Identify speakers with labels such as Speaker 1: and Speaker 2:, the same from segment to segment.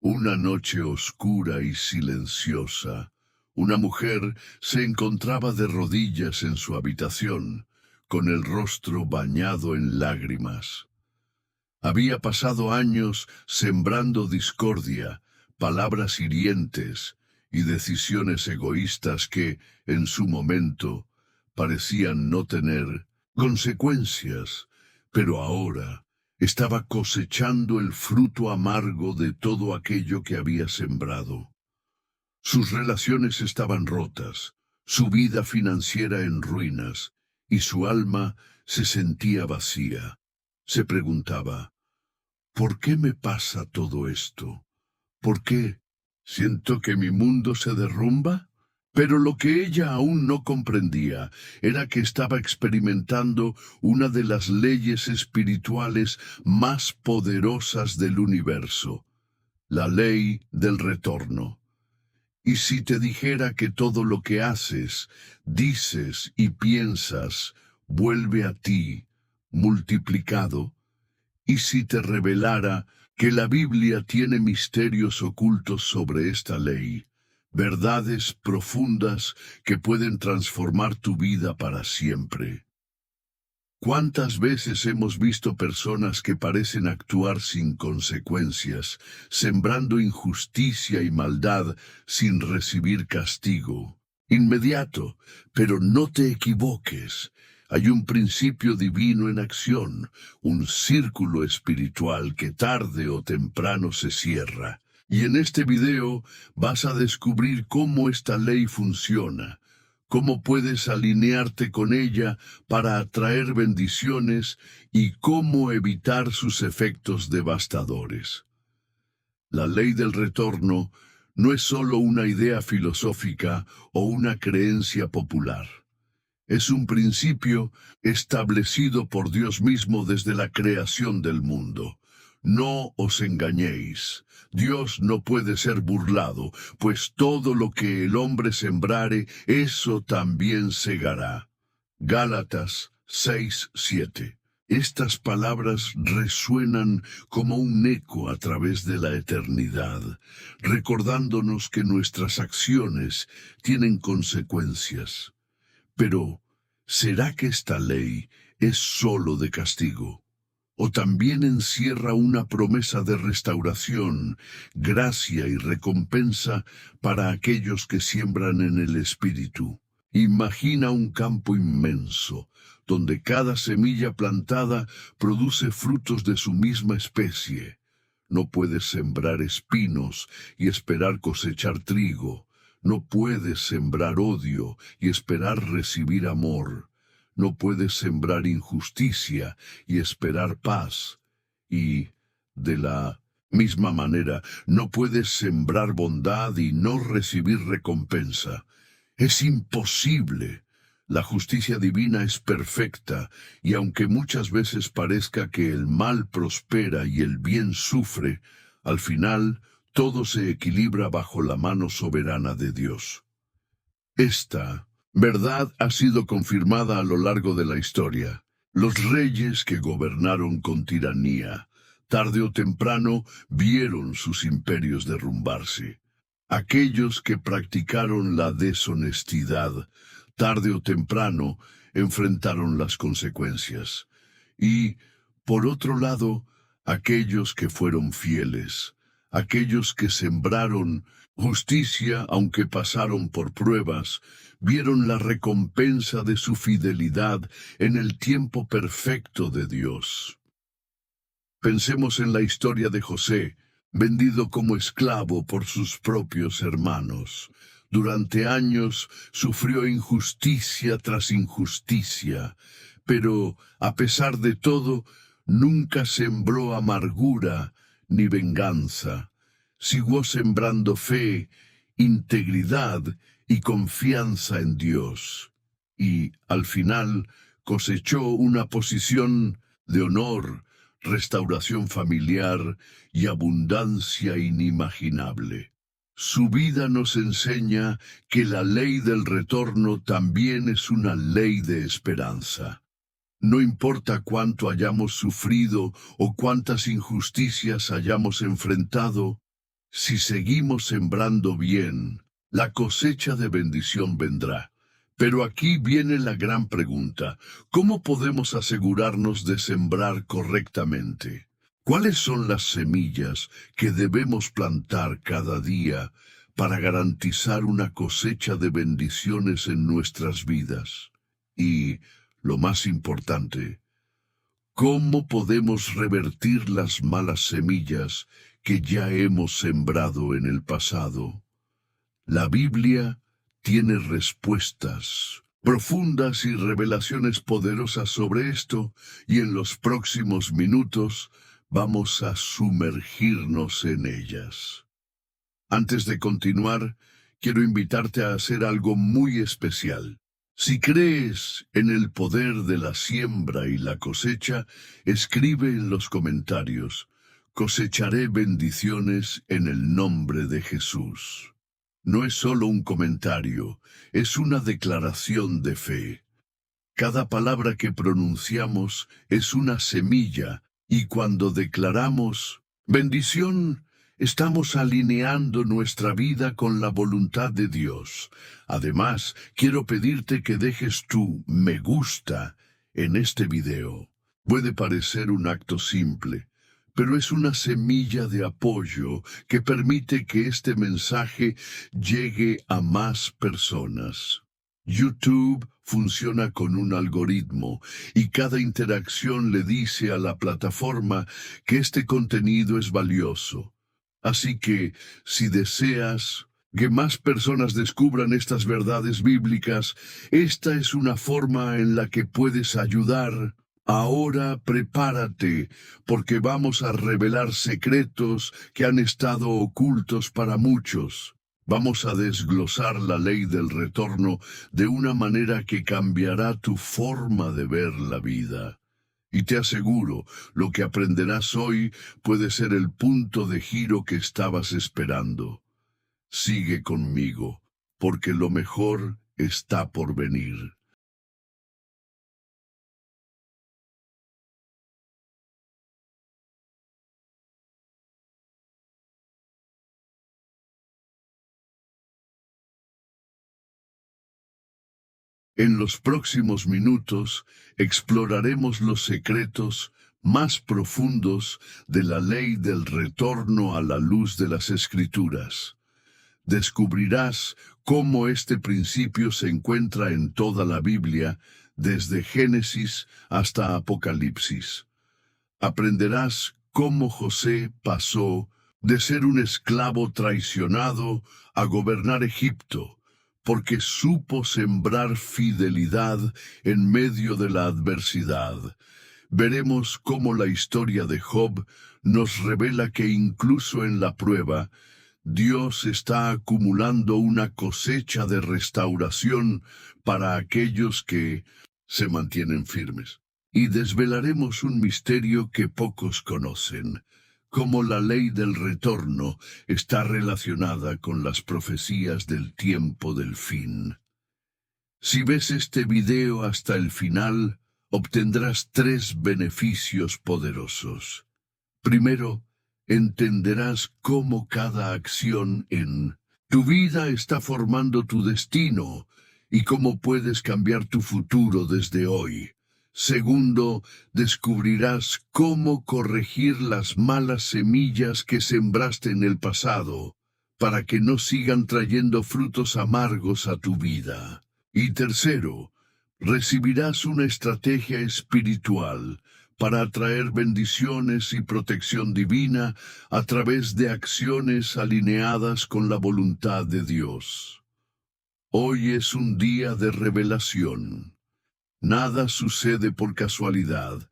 Speaker 1: Una noche oscura y silenciosa, una mujer se encontraba de rodillas en su habitación, con el rostro bañado en lágrimas. Había pasado años sembrando discordia, palabras hirientes y decisiones egoístas que, en su momento, parecían no tener consecuencias, pero ahora estaba cosechando el fruto amargo de todo aquello que había sembrado. Sus relaciones estaban rotas, su vida financiera en ruinas, y su alma se sentía vacía. Se preguntaba, ¿por qué me pasa todo esto? ¿Por qué siento que mi mundo se derrumba? Pero lo que ella aún no comprendía era que estaba experimentando una de las leyes espirituales más poderosas del universo, la ley del retorno. Y si te dijera que todo lo que haces, dices y piensas vuelve a ti, multiplicado, y si te revelara que la Biblia tiene misterios ocultos sobre esta ley, verdades profundas que pueden transformar tu vida para siempre. ¿Cuántas veces hemos visto personas que parecen actuar sin consecuencias, sembrando injusticia y maldad sin recibir castigo inmediato? Pero no te equivoques. Hay un principio divino en acción, un círculo espiritual que tarde o temprano se cierra. Y en este video vas a descubrir cómo esta ley funciona, cómo puedes alinearte con ella para atraer bendiciones y cómo evitar sus efectos devastadores. La ley del retorno no es solo una idea filosófica o una creencia popular. Es un principio establecido por Dios mismo desde la creación del mundo. No os engañéis. Dios no puede ser burlado, pues todo lo que el hombre sembrare, eso también segará. Gálatas 6:7. Estas palabras resuenan como un eco a través de la eternidad, recordándonos que nuestras acciones tienen consecuencias. Pero, ¿será que esta ley es solo de castigo? ¿O también encierra una promesa de restauración, gracia y recompensa para aquellos que siembran en el Espíritu? Imagina un campo inmenso, donde cada semilla plantada produce frutos de su misma especie. No puedes sembrar espinos y esperar cosechar trigo. No puedes sembrar odio y esperar recibir amor. No puedes sembrar injusticia y esperar paz. Y, de la misma manera, no puedes sembrar bondad y no recibir recompensa. Es imposible. La justicia divina es perfecta, y aunque muchas veces parezca que el mal prospera y el bien sufre, al final todo se equilibra bajo la mano soberana de Dios. Esta verdad ha sido confirmada a lo largo de la historia. Los reyes que gobernaron con tiranía, tarde o temprano, vieron sus imperios derrumbarse. Aquellos que practicaron la deshonestidad, tarde o temprano, enfrentaron las consecuencias. Y, por otro lado, aquellos que fueron fieles, aquellos que sembraron justicia aunque pasaron por pruebas, vieron la recompensa de su fidelidad en el tiempo perfecto de Dios. Pensemos en la historia de José, vendido como esclavo por sus propios hermanos. Durante años sufrió injusticia tras injusticia, pero, a pesar de todo, nunca sembró amargura ni venganza. Siguió sembrando fe, integridad y confianza en Dios. Y, al final, cosechó una posición de honor, restauración familiar y abundancia inimaginable. Su vida nos enseña que la ley del retorno también es una ley de esperanza. No importa cuánto hayamos sufrido o cuántas injusticias hayamos enfrentado, Si seguimos sembrando bien, la cosecha de bendición vendrá. Pero aquí viene la gran pregunta: ¿cómo podemos asegurarnos de sembrar correctamente? ¿Cuáles son las semillas que debemos plantar cada día para garantizar una cosecha de bendiciones en nuestras vidas? Y, lo más importante, ¿cómo podemos revertir las malas semillas que ya hemos sembrado en el pasado? La Biblia tiene respuestas profundas y revelaciones poderosas sobre esto, y en los próximos minutos vamos a sumergirnos en ellas. Antes de continuar, quiero invitarte a hacer algo muy especial. Si crees en el poder de la siembra y la cosecha, escribe en los comentarios: cosecharé bendiciones en el nombre de Jesús. No es solo un comentario, es una declaración de fe. Cada palabra que pronunciamos es una semilla, y cuando declaramos bendición, estamos alineando nuestra vida con la voluntad de Dios. Además, quiero pedirte que dejes tu me gusta en este video. Puede parecer un acto simple, pero es una semilla de apoyo que permite que este mensaje llegue a más personas. YouTube funciona con un algoritmo, y cada interacción le dice a la plataforma que este contenido es valioso. Así que, si deseas que más personas descubran estas verdades bíblicas, esta es una forma en la que puedes ayudar. Ahora prepárate, porque vamos a revelar secretos que han estado ocultos para muchos. Vamos a desglosar la ley del retorno de una manera que cambiará tu forma de ver la vida. Y te aseguro, lo que aprenderás hoy puede ser el punto de giro que estabas esperando. Sigue conmigo, porque lo mejor está por venir. En los próximos minutos exploraremos los secretos más profundos de la ley del retorno a la luz de las Escrituras. Descubrirás cómo este principio se encuentra en toda la Biblia, desde Génesis hasta Apocalipsis. Aprenderás cómo José pasó de ser un esclavo traicionado a gobernar Egipto, porque supo sembrar fidelidad en medio de la adversidad. Veremos cómo la historia de Job nos revela que incluso en la prueba, Dios está acumulando una cosecha de restauración para aquellos que se mantienen firmes. Y desvelaremos un misterio que pocos conocen: cómo la ley del retorno está relacionada con las profecías del tiempo del fin. Si ves este video hasta el final, obtendrás 3 beneficios poderosos. Primero, entenderás cómo cada acción en tu vida está formando tu destino y cómo puedes cambiar tu futuro desde hoy. Segundo, descubrirás cómo corregir las malas semillas que sembraste en el pasado, para que no sigan trayendo frutos amargos a tu vida. Y tercero, recibirás una estrategia espiritual para atraer bendiciones y protección divina a través de acciones alineadas con la voluntad de Dios. Hoy es un día de revelación. Nada sucede por casualidad,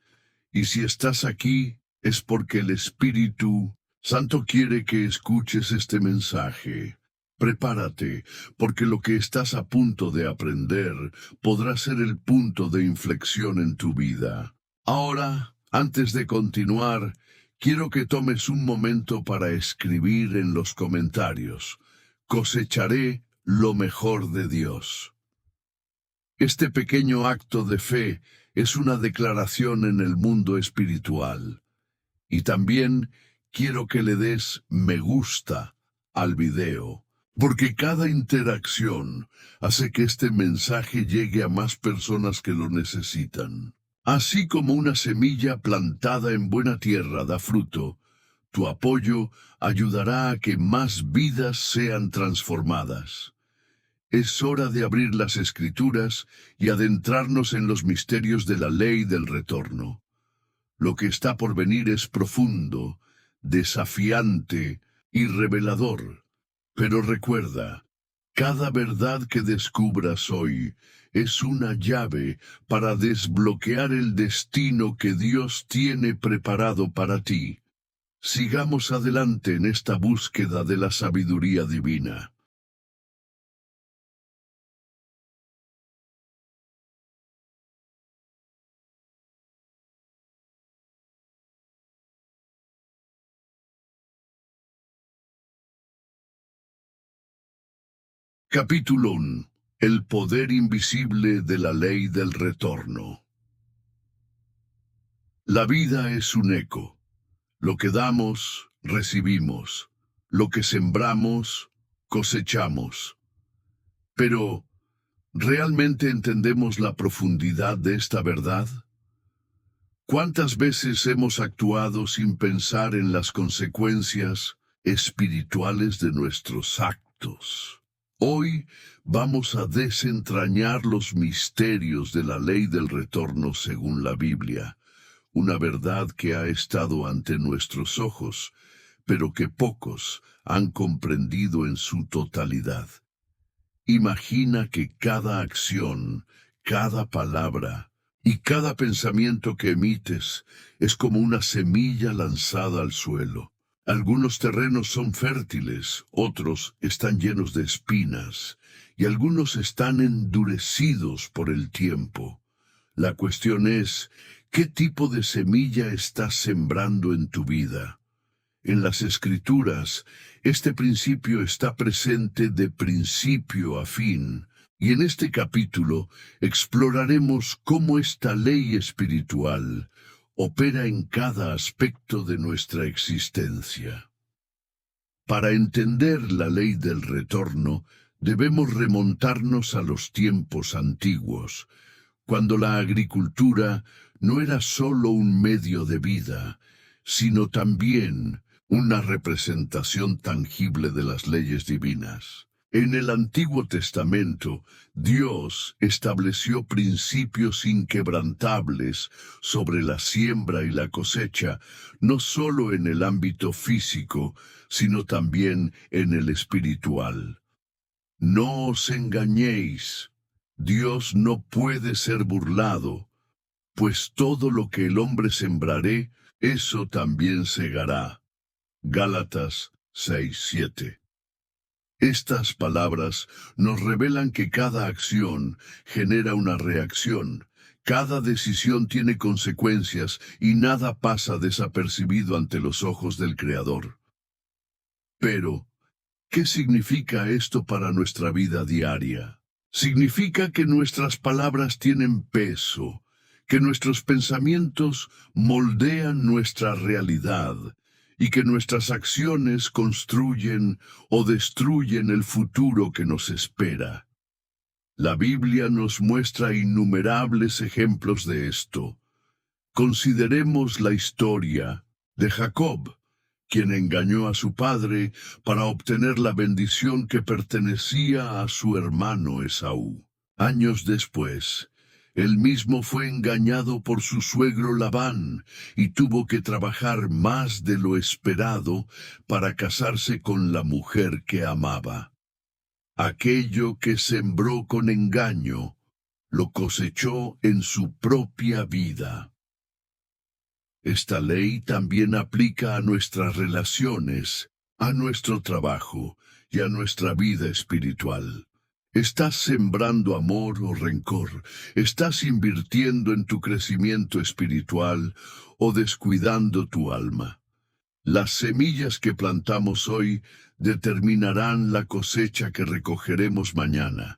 Speaker 1: y si estás aquí es porque el Espíritu Santo quiere que escuches este mensaje. Prepárate, porque lo que estás a punto de aprender podrá ser el punto de inflexión en tu vida. Ahora, antes de continuar, quiero que tomes un momento para escribir en los comentarios: cosecharé lo mejor de Dios. Este pequeño acto de fe es una declaración en el mundo espiritual. Y también quiero que le des me gusta al video, porque cada interacción hace que este mensaje llegue a más personas que lo necesitan. Así como una semilla plantada en buena tierra da fruto, tu apoyo ayudará a que más vidas sean transformadas. Es hora de abrir las Escrituras y adentrarnos en los misterios de la ley del retorno. Lo que está por venir es profundo, desafiante y revelador. Pero recuerda, cada verdad que descubras hoy es una llave para desbloquear el destino que Dios tiene preparado para ti. Sigamos adelante en esta búsqueda de la sabiduría divina. Capítulo 1. El poder invisible de la ley del retorno. La vida es un eco. Lo que damos, recibimos. Lo que sembramos, cosechamos. Pero, ¿realmente entendemos la profundidad de esta verdad? ¿Cuántas veces hemos actuado sin pensar en las consecuencias espirituales de nuestros actos? Hoy vamos a desentrañar los misterios de la ley del retorno según la Biblia, una verdad que ha estado ante nuestros ojos, pero que pocos han comprendido en su totalidad. Imagina que cada acción, cada palabra y cada pensamiento que emites es como una semilla lanzada al suelo. Algunos terrenos son fértiles, otros están llenos de espinas, y algunos están endurecidos por el tiempo. La cuestión es, ¿qué tipo de semilla estás sembrando en tu vida? En las Escrituras, este principio está presente de principio a fin, y en este capítulo exploraremos cómo esta ley espiritual opera en cada aspecto de nuestra existencia. Para entender la ley del retorno, debemos remontarnos a los tiempos antiguos, cuando la agricultura no era solo un medio de vida, sino también una representación tangible de las leyes divinas. En el Antiguo Testamento, Dios estableció principios inquebrantables sobre la siembra y la cosecha, no solo en el ámbito físico, sino también en el espiritual. No os engañéis, Dios no puede ser burlado, pues todo lo que el hombre sembrare, eso también segará. Gálatas 6:7. Estas palabras nos revelan que cada acción genera una reacción, cada decisión tiene consecuencias y nada pasa desapercibido ante los ojos del Creador. Pero, ¿qué significa esto para nuestra vida diaria? Significa que nuestras palabras tienen peso, que nuestros pensamientos moldean nuestra realidad y que nuestras acciones construyen o destruyen el futuro que nos espera. La Biblia nos muestra innumerables ejemplos de esto. Consideremos la historia de Jacob, quien engañó a su padre para obtener la bendición que pertenecía a su hermano Esaú. Años después, él mismo fue engañado por su suegro Labán y tuvo que trabajar más de lo esperado para casarse con la mujer que amaba. Aquello que sembró con engaño, lo cosechó en su propia vida. Esta ley también aplica a nuestras relaciones, a nuestro trabajo y a nuestra vida espiritual. ¿Estás sembrando amor o rencor? ¿Estás invirtiendo en tu crecimiento espiritual o descuidando tu alma? Las semillas que plantamos hoy determinarán la cosecha que recogeremos mañana.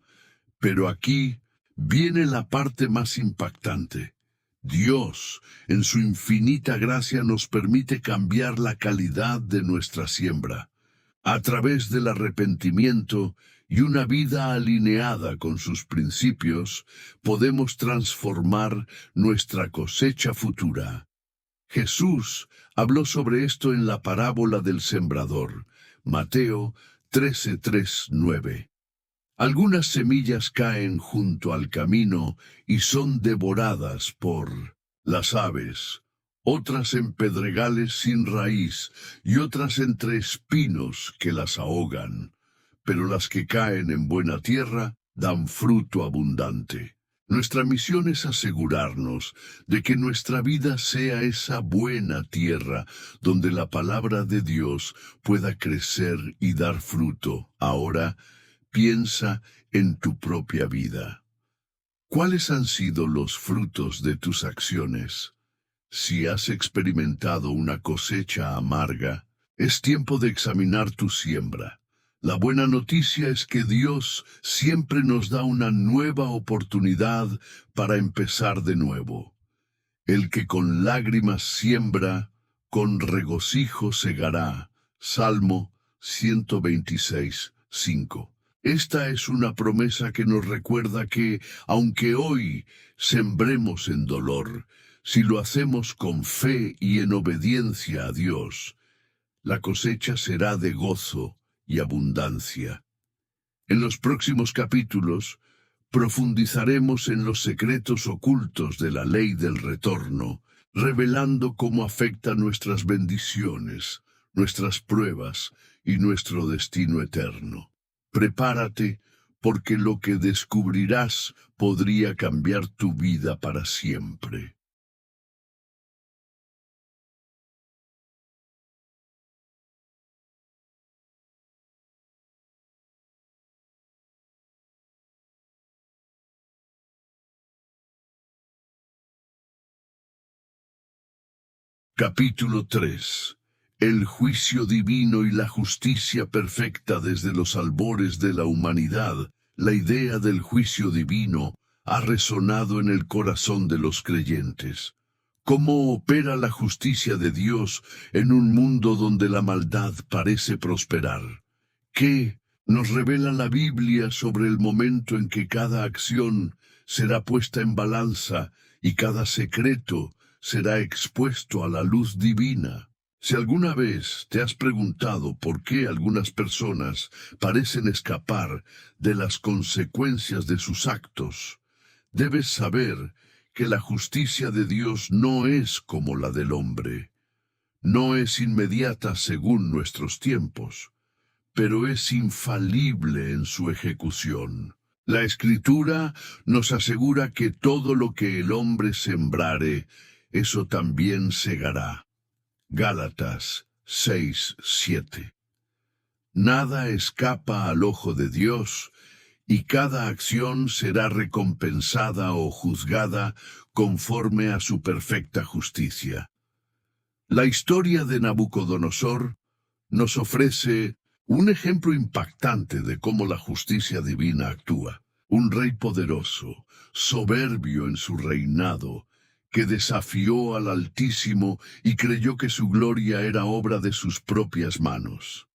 Speaker 1: Pero aquí viene la parte más impactante. Dios, en su infinita gracia, nos permite cambiar la calidad de nuestra siembra. A través del arrepentimiento y una vida alineada con sus principios, podemos transformar nuestra cosecha futura. Jesús habló sobre esto en la parábola del sembrador, Mateo 13:3-9. Algunas semillas caen junto al camino y son devoradas por las aves, otras en pedregales sin raíz y otras entre espinos que las ahogan. Pero las que caen en buena tierra dan fruto abundante. Nuestra misión es asegurarnos de que nuestra vida sea esa buena tierra donde la palabra de Dios pueda crecer y dar fruto. Ahora, piensa en tu propia vida. ¿Cuáles han sido los frutos de tus acciones? Si has experimentado una cosecha amarga, es tiempo de examinar tu siembra. La buena noticia es que Dios siempre nos da una nueva oportunidad para empezar de nuevo. El que con lágrimas siembra, con regocijo segará. Salmo 126:5. Esta es una promesa que nos recuerda que, aunque hoy sembremos en dolor, si lo hacemos con fe y en obediencia a Dios, la cosecha será de gozo y abundancia. En los próximos capítulos, profundizaremos en los secretos ocultos de la ley del retorno, revelando cómo afecta nuestras bendiciones, nuestras pruebas y nuestro destino eterno. Prepárate, porque lo que descubrirás podría cambiar tu vida para siempre. Capítulo 3. El juicio divino y la justicia perfecta desde los albores de la humanidad. La idea del juicio divino ha resonado en el corazón de los creyentes. ¿Cómo opera la justicia de Dios en un mundo donde la maldad parece prosperar? ¿Qué nos revela la Biblia sobre el momento en que cada acción será puesta en balanza y cada secreto será expuesto a la luz divina? Si alguna vez te has preguntado por qué algunas personas parecen escapar de las consecuencias de sus actos, debes saber que la justicia de Dios no es como la del hombre. No es inmediata según nuestros tiempos, pero es infalible en su ejecución. La Escritura nos asegura que todo lo que el hombre sembrare, eso también segará. Gálatas 6:7. Nada escapa al ojo de Dios, y cada acción será recompensada o juzgada conforme a su perfecta justicia. La historia de Nabucodonosor nos ofrece un ejemplo impactante de cómo la justicia divina actúa. Un rey poderoso, soberbio en su reinado, que desafió al Altísimo y creyó que su gloria era obra de sus propias manos.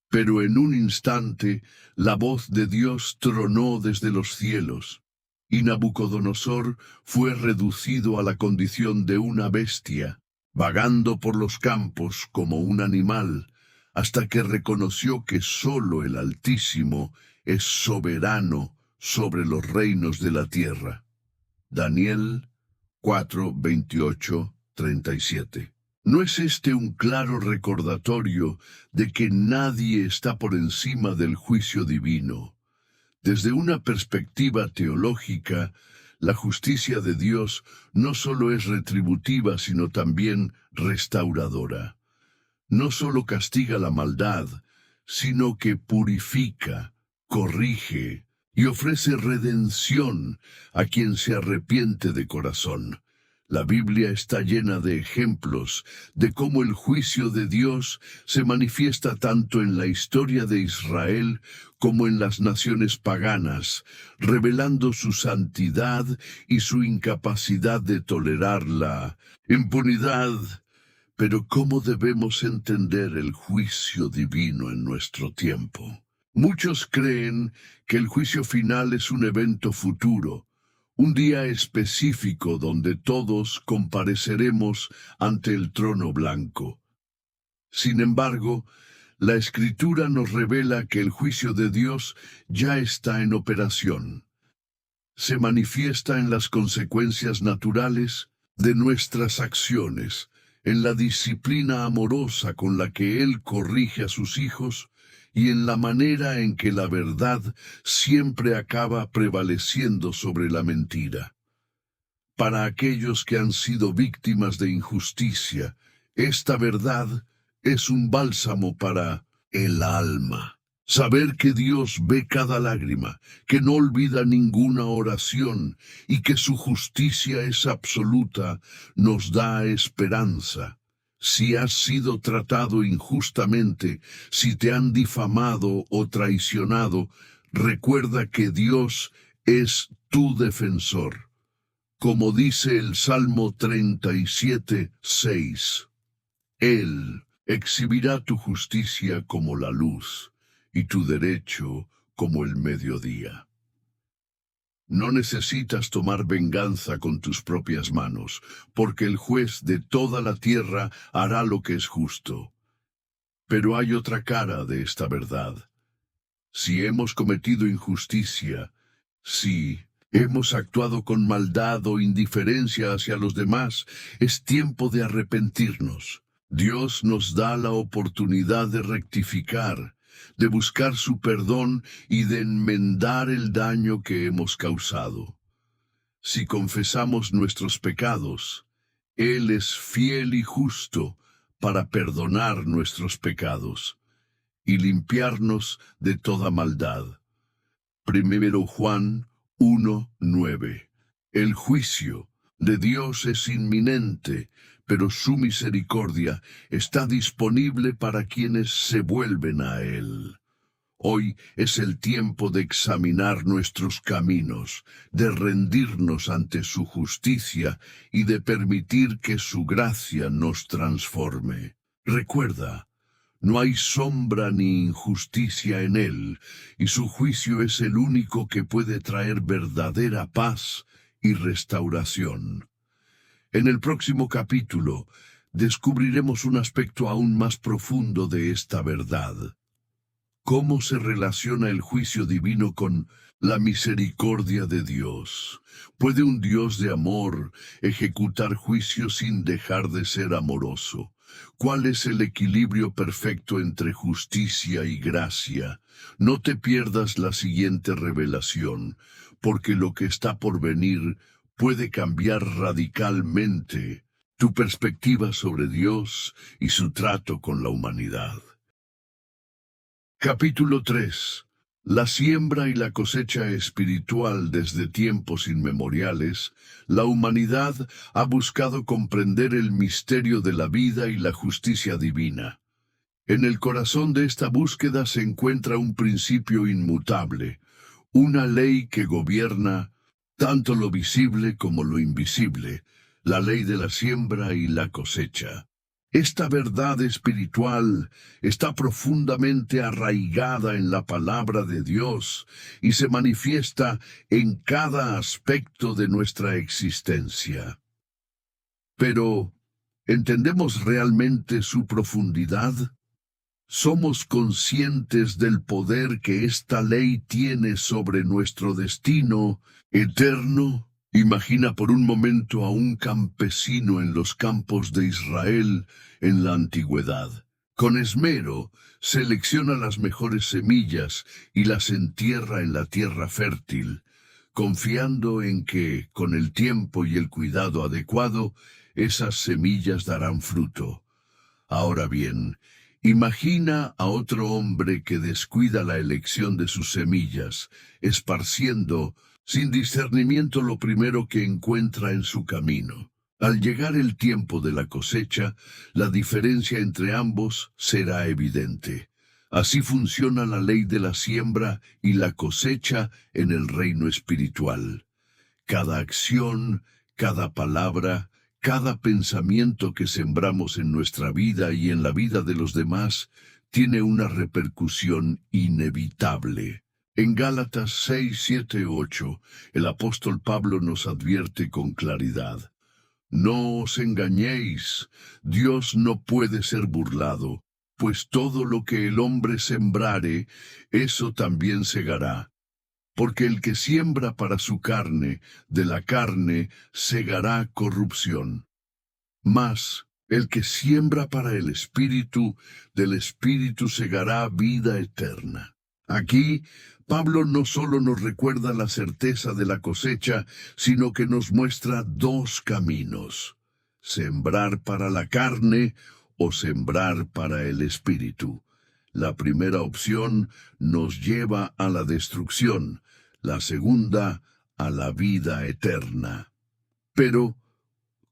Speaker 1: Pero en un instante la voz de Dios tronó desde los cielos, y Nabucodonosor fue reducido a la condición de una bestia, vagando por los campos como un animal, hasta que reconoció que sólo el Altísimo es soberano sobre los reinos de la tierra. Daniel 4:28-37. ¿No es este un claro recordatorio de que nadie está por encima del juicio divino? Desde una perspectiva teológica, la justicia de Dios no solo es retributiva, sino también restauradora. No solo castiga la maldad, sino que purifica, corrige y ofrece redención a quien se arrepiente de corazón. La Biblia está llena de ejemplos de cómo el juicio de Dios se manifiesta tanto en la historia de Israel como en las naciones paganas, revelando su santidad y su incapacidad de tolerar la impunidad. Pero ¿cómo debemos entender el juicio divino en nuestro tiempo? Muchos creen que el juicio final es un evento futuro, un día específico donde todos compareceremos ante el trono blanco. Sin embargo, la Escritura nos revela que el juicio de Dios ya está en operación. Se manifiesta en las consecuencias naturales de nuestras acciones, en la disciplina amorosa con la que Él corrige a sus hijos y en la manera en que la verdad siempre acaba prevaleciendo sobre la mentira. Para aquellos que han sido víctimas de injusticia, esta verdad es un bálsamo para el alma. Saber que Dios ve cada lágrima, que no olvida ninguna oración y que su justicia es absoluta, nos da esperanza. Si has sido tratado injustamente, si te han difamado o traicionado, recuerda que Dios es tu defensor. Como dice el Salmo 37:6, Él exhibirá tu justicia como la luz y tu derecho como el mediodía. No necesitas tomar venganza con tus propias manos, porque el juez de toda la tierra hará lo que es justo. Pero hay otra cara de esta verdad. Si hemos cometido injusticia, si hemos actuado con maldad o indiferencia hacia los demás, es tiempo de arrepentirnos. Dios nos da la oportunidad de rectificar, de buscar su perdón y de enmendar el daño que hemos causado. Si confesamos nuestros pecados, Él es fiel y justo para perdonar nuestros pecados y limpiarnos de toda maldad. 1 Juan 1:9. El juicio de Dios es inminente, pero su misericordia está disponible para quienes se vuelven a Él. Hoy es el tiempo de examinar nuestros caminos, de rendirnos ante su justicia y de permitir que su gracia nos transforme. Recuerda, no hay sombra ni injusticia en Él, y su juicio es el único que puede traer verdadera paz y restauración. En el próximo capítulo, descubriremos un aspecto aún más profundo de esta verdad. ¿Cómo se relaciona el juicio divino con la misericordia de Dios? ¿Puede un Dios de amor ejecutar juicio sin dejar de ser amoroso? ¿Cuál es el equilibrio perfecto entre justicia y gracia? No te pierdas la siguiente revelación, porque lo que está por venir puede cambiar radicalmente tu perspectiva sobre Dios y su trato con la humanidad. Capítulo 3. La siembra y la cosecha espiritual. Desde tiempos inmemoriales, la humanidad ha buscado comprender el misterio de la vida y la justicia divina. En el corazón de esta búsqueda se encuentra un principio inmutable, una ley que gobierna tanto lo visible como lo invisible, la ley de la siembra y la cosecha. Esta verdad espiritual está profundamente arraigada en la palabra de Dios y se manifiesta en cada aspecto de nuestra existencia. Pero, ¿entendemos realmente su profundidad? ¿Somos conscientes del poder que esta ley tiene sobre nuestro destino eterno? Imagina por un momento a un campesino en los campos de Israel en la antigüedad. Con esmero, selecciona las mejores semillas y las entierra en la tierra fértil, confiando en que, con el tiempo y el cuidado adecuado, esas semillas darán fruto. Ahora bien, imagina a otro hombre que descuida la elección de sus semillas, esparciendo sin discernimiento lo primero que encuentra en su camino. Al llegar el tiempo de la cosecha, la diferencia entre ambos será evidente. Así funciona la ley de la siembra y la cosecha en el reino espiritual. Cada acción, cada palabra, cada pensamiento que sembramos en nuestra vida y en la vida de los demás tiene una repercusión inevitable. En Gálatas 6, 7, 8, el apóstol Pablo nos advierte con claridad. No os engañéis, Dios no puede ser burlado, pues todo lo que el hombre sembrare, eso también segará. Porque el que siembra para su carne, de la carne segará corrupción. Mas el que siembra para el Espíritu, del Espíritu segará vida eterna. Aquí, Pablo no solo nos recuerda la certeza de la cosecha, sino que nos muestra dos caminos: sembrar para la carne o sembrar para el Espíritu. La primera opción nos lleva a la destrucción, la segunda a la vida eterna. Pero,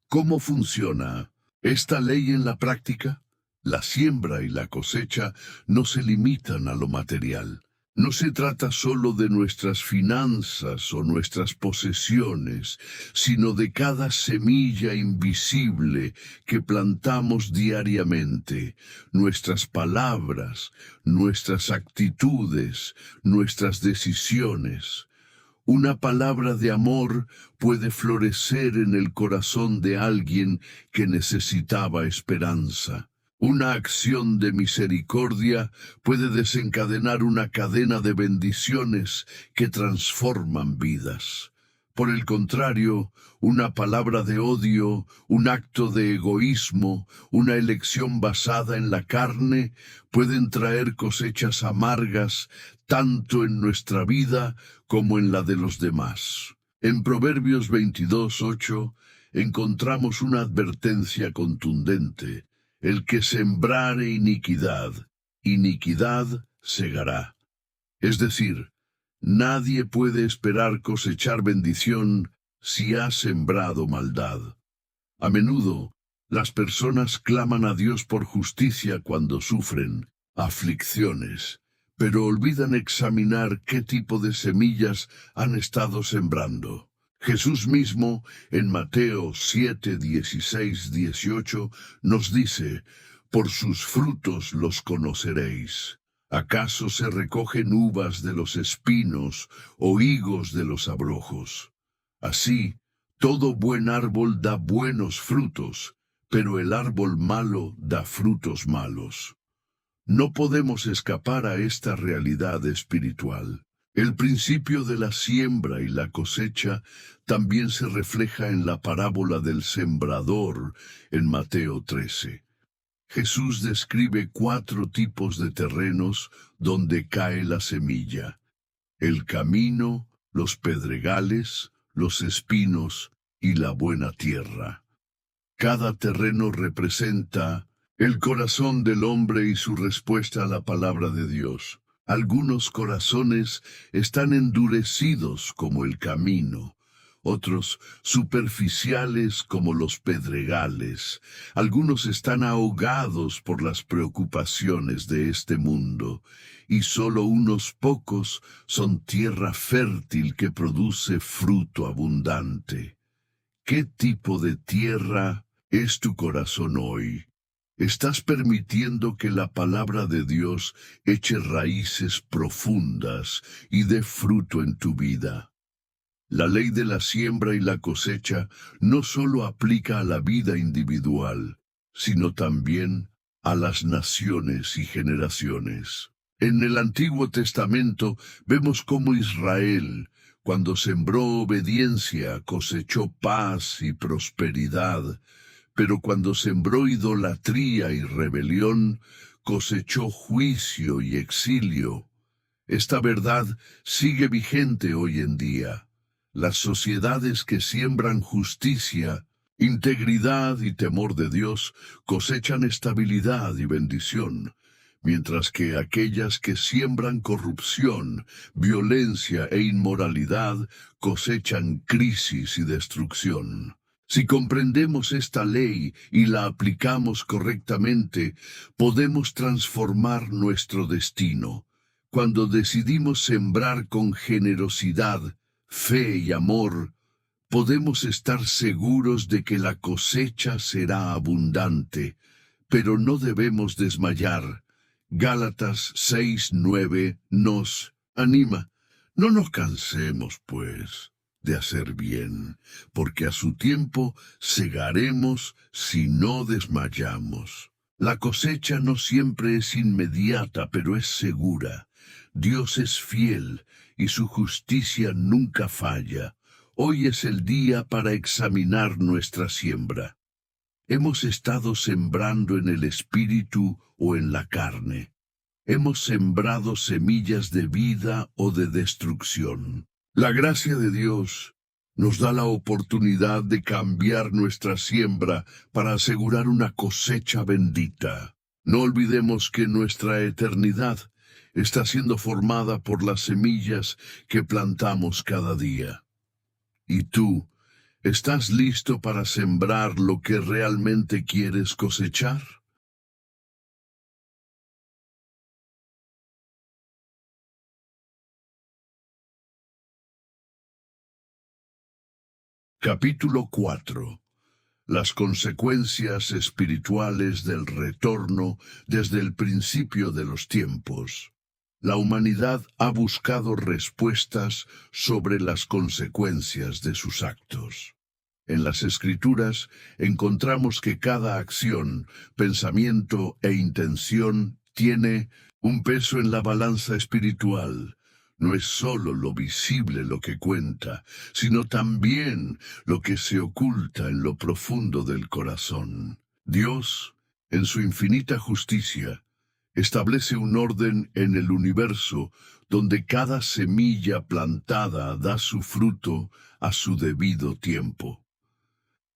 Speaker 1: ¿cómo funciona esta ley en la práctica? La siembra y la cosecha no se limitan a lo material. No se trata solo de nuestras finanzas o nuestras posesiones, sino de cada semilla invisible que plantamos diariamente, nuestras palabras, nuestras actitudes, nuestras decisiones. Una palabra de amor puede florecer en el corazón de alguien que necesitaba esperanza. Una acción de misericordia puede desencadenar una cadena de bendiciones que transforman vidas. Por el contrario, una palabra de odio, un acto de egoísmo, una elección basada en la carne, pueden traer cosechas amargas tanto en nuestra vida como en la de los demás. En Proverbios 22, 8, encontramos una advertencia contundente. El que sembrare iniquidad, iniquidad segará. Es decir, nadie puede esperar cosechar bendición si ha sembrado maldad. A menudo, las personas claman a Dios por justicia cuando sufren aflicciones, pero olvidan examinar qué tipo de semillas han estado sembrando. Jesús mismo, en Mateo 7, 16, 18, nos dice: «Por sus frutos los conoceréis. ¿Acaso se recogen uvas de los espinos o higos de los abrojos? Así, todo buen árbol da buenos frutos, pero el árbol malo da frutos malos». No podemos escapar a esta realidad espiritual. El principio de la siembra y la cosecha también se refleja en la parábola del sembrador en Mateo 13. Jesús describe 4 tipos de terrenos donde cae la semilla: el camino, los pedregales, los espinos y la buena tierra. Cada terreno representa el corazón del hombre y su respuesta a la palabra de Dios. Algunos corazones están endurecidos como el camino, otros superficiales como los pedregales. Algunos están ahogados por las preocupaciones de este mundo, y solo unos pocos son tierra fértil que produce fruto abundante. ¿Qué tipo de tierra es tu corazón hoy? ¿Estás permitiendo que la palabra de Dios eche raíces profundas y dé fruto en tu vida? La ley de la siembra y la cosecha no solo aplica a la vida individual, sino también a las naciones y generaciones. En el Antiguo Testamento vemos cómo Israel, cuando sembró obediencia, cosechó paz y prosperidad, pero cuando sembró idolatría y rebelión, cosechó juicio y exilio. Esta verdad sigue vigente hoy en día. Las sociedades que siembran justicia, integridad y temor de Dios cosechan estabilidad y bendición, mientras que aquellas que siembran corrupción, violencia e inmoralidad cosechan crisis y destrucción. Si comprendemos esta ley y la aplicamos correctamente, podemos transformar nuestro destino. Cuando decidimos sembrar con generosidad, fe y amor, podemos estar seguros de que la cosecha será abundante, pero no debemos desmayar. Gálatas 6:9 nos anima. No nos cansemos, pues, de hacer bien, porque a su tiempo segaremos si no desmayamos. La cosecha no siempre es inmediata, pero es segura. Dios es fiel y su justicia nunca falla. Hoy es el día para examinar nuestra siembra. ¿Hemos estado sembrando en el espíritu o en la carne? ¿Hemos sembrado semillas de vida o de destrucción? La gracia de Dios nos da la oportunidad de cambiar nuestra siembra para asegurar una cosecha bendita. No olvidemos que nuestra eternidad está siendo formada por las semillas que plantamos cada día. ¿Y tú, estás listo para sembrar lo que realmente quieres cosechar? Capítulo 4. Las consecuencias espirituales del retorno desde el principio de los tiempos. La humanidad ha buscado respuestas sobre las consecuencias de sus actos. En las Escrituras encontramos que cada acción, pensamiento e intención tiene un peso en la balanza espiritual. No es solo lo visible lo que cuenta, sino también lo que se oculta en lo profundo del corazón. Dios, en su infinita justicia, establece un orden en el universo donde cada semilla plantada da su fruto a su debido tiempo.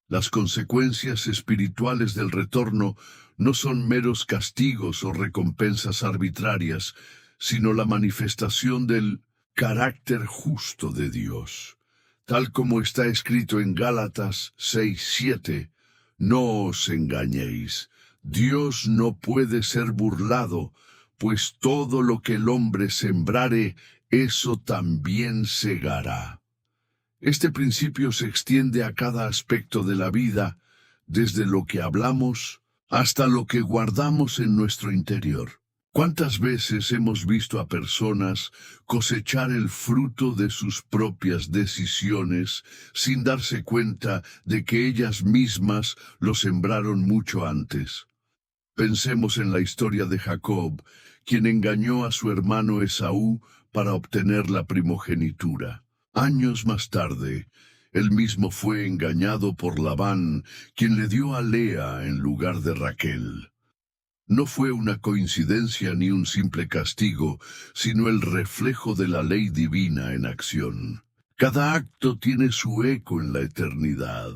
Speaker 1: Las consecuencias espirituales del retorno no son meros castigos o recompensas arbitrarias, sino la manifestación del carácter justo de Dios. Tal como está escrito en Gálatas 6:7, no os engañéis, Dios no puede ser burlado, pues todo lo que el hombre sembrare, eso también segará. Este principio se extiende a cada aspecto de la vida, desde lo que hablamos hasta lo que guardamos en nuestro interior. ¿Cuántas veces hemos visto a personas cosechar el fruto de sus propias decisiones sin darse cuenta de que ellas mismas lo sembraron mucho antes? Pensemos en la historia de Jacob, quien engañó a su hermano Esaú para obtener la primogenitura. Años más tarde, él mismo fue engañado por Labán, quien le dio a Lea en lugar de Raquel. No fue una coincidencia ni un simple castigo, sino el reflejo de la ley divina en acción. Cada acto tiene su eco en la eternidad,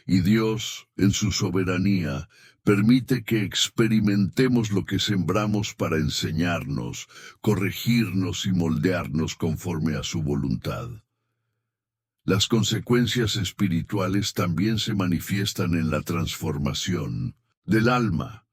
Speaker 1: y Dios, en su soberanía, permite que experimentemos lo que sembramos para enseñarnos, corregirnos y moldearnos conforme a su voluntad. Las consecuencias espirituales también se manifiestan en la transformación del alma.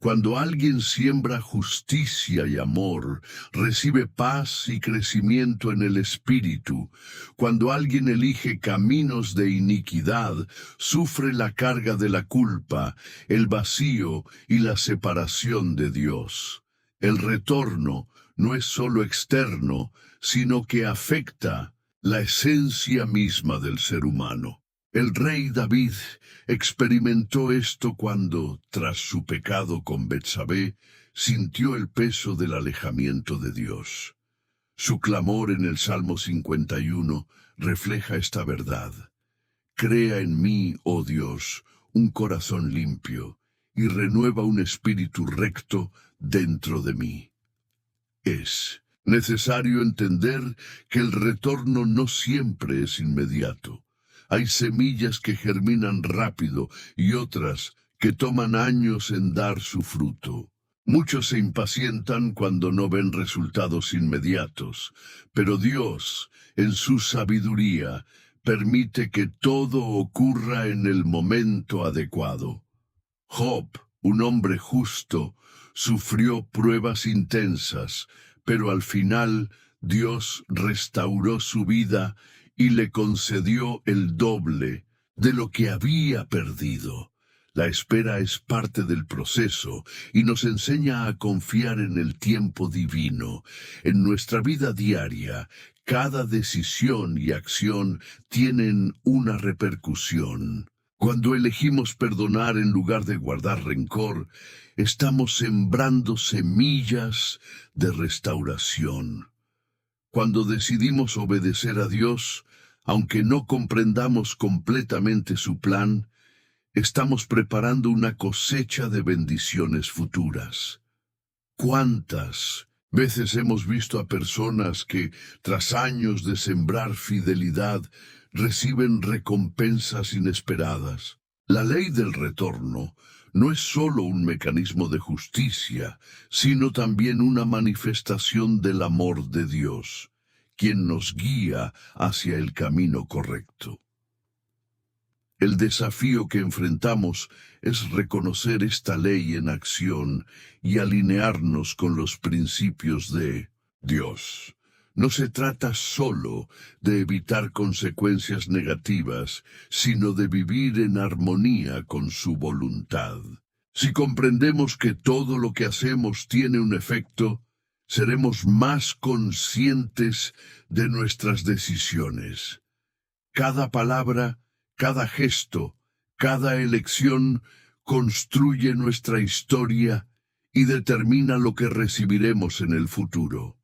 Speaker 1: Cuando alguien siembra justicia y amor, recibe paz y crecimiento en el espíritu. Cuando alguien elige caminos de iniquidad, sufre la carga de la culpa, el vacío y la separación de Dios. El retorno no es solo externo, sino que afecta la esencia misma del ser humano. El rey David experimentó esto cuando, tras su pecado con Betsabé, sintió el peso del alejamiento de Dios. Su clamor en el Salmo 51 refleja esta verdad. Crea en mí, oh Dios, un corazón limpio, y renueva un espíritu recto dentro de mí. Es necesario entender que el retorno no siempre es inmediato. Hay semillas que germinan rápido y otras que toman años en dar su fruto. Muchos se impacientan cuando no ven resultados inmediatos, pero Dios, en su sabiduría, permite que todo ocurra en el momento adecuado. Job, un hombre justo, sufrió pruebas intensas, pero al final Dios restauró su vida y le concedió el doble de lo que había perdido. La espera es parte del proceso y nos enseña a confiar en el tiempo divino. En nuestra vida diaria, cada decisión y acción tienen una repercusión. Cuando elegimos perdonar en lugar de guardar rencor, estamos sembrando semillas de restauración. Cuando decidimos obedecer a Dios, aunque no comprendamos completamente su plan, estamos preparando una cosecha de bendiciones futuras. ¿Cuántas veces hemos visto a personas que, tras años de sembrar fidelidad, reciben recompensas inesperadas? La ley del retorno no es solo un mecanismo de justicia, sino también una manifestación del amor de Dios, quien nos guía hacia el camino correcto. El desafío que enfrentamos es reconocer esta ley en acción y alinearnos con los principios de Dios. No se trata solo de evitar consecuencias negativas, sino de vivir en armonía con su voluntad. Si comprendemos que todo lo que hacemos tiene un efecto, seremos más conscientes de nuestras decisiones. Cada palabra, cada gesto, cada elección construye nuestra historia y determina lo que recibiremos en el futuro.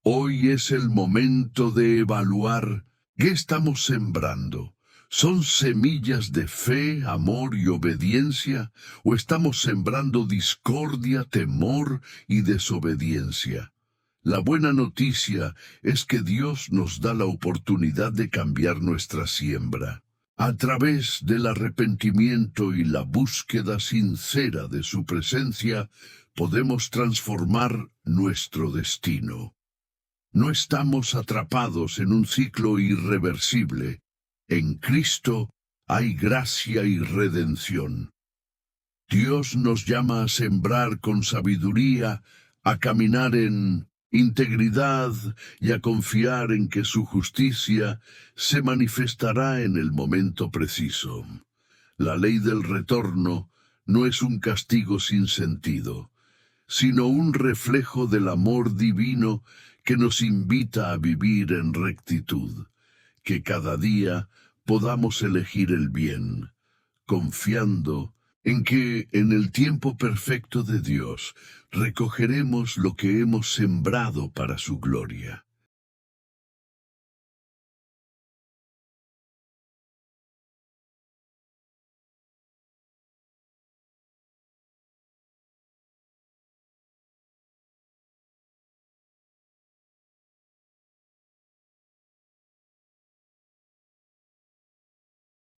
Speaker 1: Hoy es el momento de evaluar qué estamos sembrando. ¿Son semillas de fe, amor y obediencia? ¿O estamos sembrando discordia, temor y desobediencia? La buena noticia es que Dios nos da la oportunidad de cambiar nuestra siembra. A través del arrepentimiento y la búsqueda sincera de su presencia, podemos transformar nuestro destino. No estamos atrapados en un ciclo irreversible. En Cristo hay gracia y redención. Dios nos llama a sembrar con sabiduría, a caminar en integridad y a confiar en que su justicia se manifestará en el momento preciso. La ley del retorno no es un castigo sin sentido, sino un reflejo del amor divino que nos invita a vivir en rectitud, que cada día podamos elegir el bien, confiando en que en el tiempo perfecto de Dios recogeremos lo que hemos sembrado para su gloria.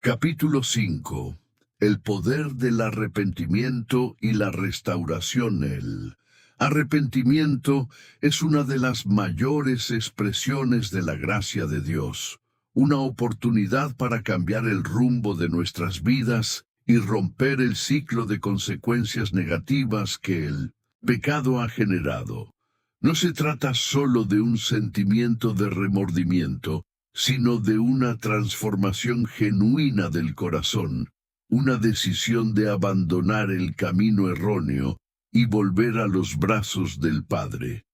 Speaker 1: Capítulo 5. El poder del arrepentimiento y la restauración. El arrepentimiento es una de las mayores expresiones de la gracia de Dios, una oportunidad para cambiar el rumbo de nuestras vidas y romper el ciclo de consecuencias negativas que el pecado ha generado. No se trata solo de un sentimiento de remordimiento, sino de una transformación genuina del corazón, una decisión de abandonar el camino erróneo y volver a los brazos del Padre.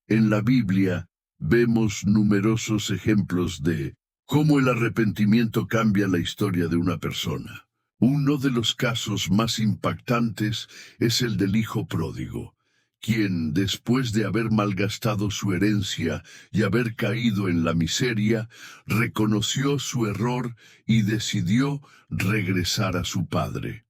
Speaker 1: En la Biblia vemos numerosos ejemplos de cómo el arrepentimiento cambia la historia de una persona. Uno de los casos más impactantes es el del hijo pródigo, quien, después de haber malgastado su herencia y haber caído en la miseria, reconoció su error y decidió regresar a su padre.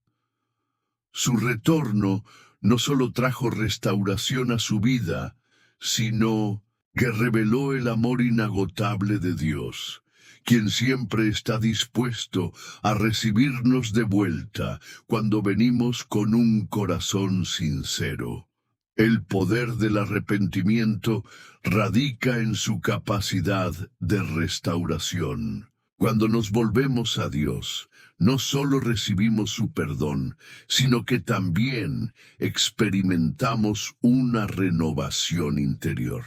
Speaker 1: Su retorno no solo trajo restauración a su vida, sino que reveló el amor inagotable de Dios, quien siempre está dispuesto a recibirnos de vuelta cuando venimos con un corazón sincero. El poder del arrepentimiento radica en su capacidad de restauración. Cuando nos volvemos a Dios, no solo recibimos su perdón, sino que también experimentamos una renovación interior.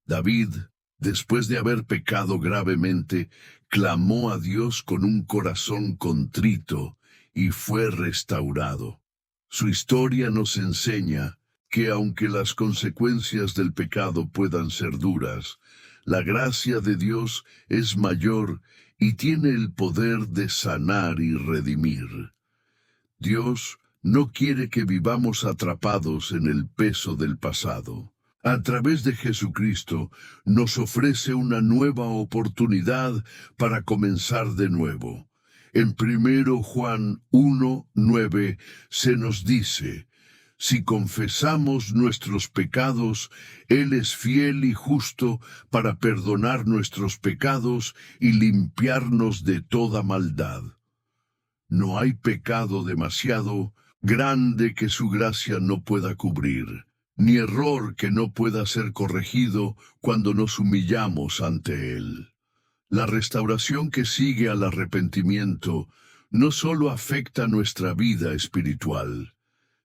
Speaker 1: David, después de haber pecado gravemente, clamó a Dios con un corazón contrito y fue restaurado. Su historia nos enseña que aunque las consecuencias del pecado puedan ser duras, la gracia de Dios es mayor y tiene el poder de sanar y redimir. Dios no quiere que vivamos atrapados en el peso del pasado. A través de Jesucristo nos ofrece una nueva oportunidad para comenzar de nuevo. En 1 Juan 1:9 se nos dice: si confesamos nuestros pecados, Él es fiel y justo para perdonar nuestros pecados y limpiarnos de toda maldad. No hay pecado demasiado grande que su gracia no pueda cubrir, ni error que no pueda ser corregido cuando nos humillamos ante Él. La restauración que sigue al arrepentimiento no solo afecta nuestra vida espiritual,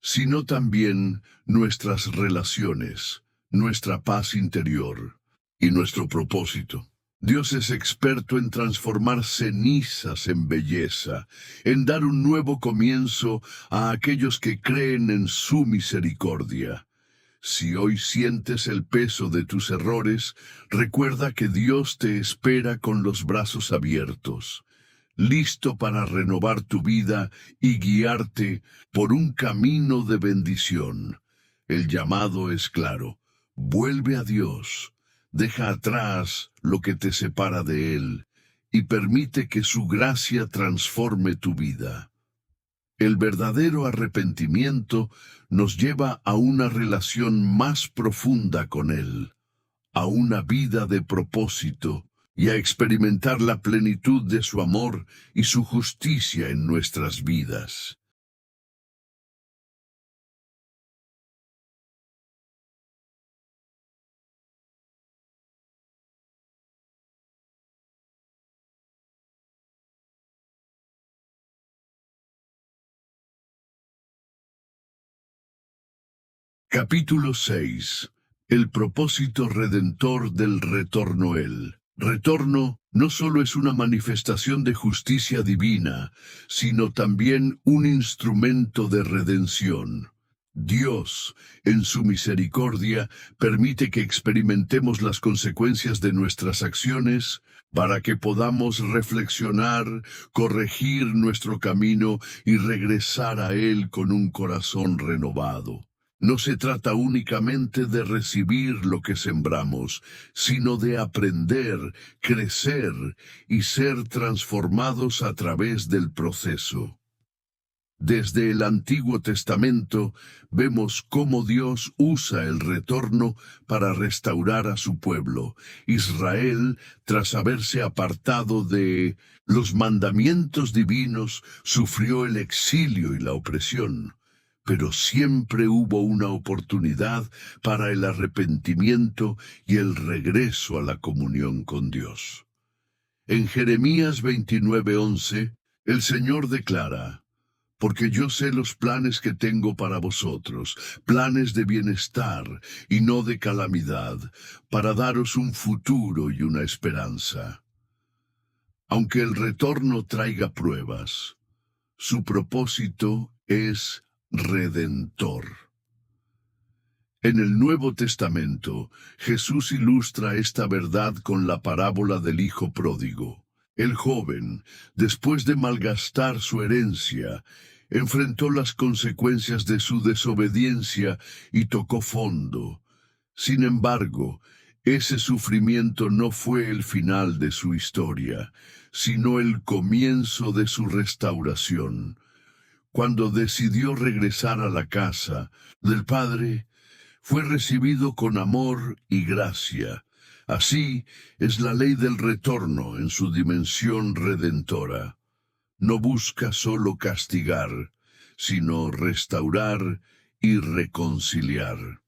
Speaker 1: sino también nuestras relaciones, nuestra paz interior y nuestro propósito. Dios es experto en transformar cenizas en belleza, en dar un nuevo comienzo a aquellos que creen en su misericordia. Si hoy sientes el peso de tus errores, recuerda que Dios te espera con los brazos abiertos, listo para renovar tu vida y guiarte por un camino de bendición. El llamado es claro: vuelve a Dios, deja atrás lo que te separa de Él y permite que su gracia transforme tu vida. El verdadero arrepentimiento nos lleva a una relación más profunda con Él, a una vida de propósito y a experimentar la plenitud de su amor y su justicia en nuestras vidas. Capítulo 6. El propósito redentor del retorno. El retorno no solo es una manifestación de justicia divina, sino también un instrumento de redención. Dios, en su misericordia, permite que experimentemos las consecuencias de nuestras acciones para que podamos reflexionar, corregir nuestro camino y regresar a Él con un corazón renovado. No se trata únicamente de recibir lo que sembramos, sino de aprender, crecer y ser transformados a través del proceso. Desde el Antiguo Testamento vemos cómo Dios usa el retorno para restaurar a su pueblo. Israel, tras haberse apartado de los mandamientos divinos, sufrió el exilio y la opresión. Pero siempre hubo una oportunidad para el arrepentimiento y el regreso a la comunión con Dios. En Jeremías 29:11, el Señor declara: porque yo sé los planes que tengo para vosotros, planes de bienestar y no de calamidad, para daros un futuro y una esperanza. Aunque el retorno traiga pruebas, su propósito es redentor. En el Nuevo Testamento, Jesús ilustra esta verdad con la parábola del hijo pródigo. El joven, después de malgastar su herencia, enfrentó las consecuencias de su desobediencia y tocó fondo. Sin embargo, ese sufrimiento no fue el final de su historia, sino el comienzo de su restauración. Cuando decidió regresar a la casa del Padre, fue recibido con amor y gracia. Así es la ley del retorno en su dimensión redentora. No busca solo castigar, sino restaurar y reconciliar.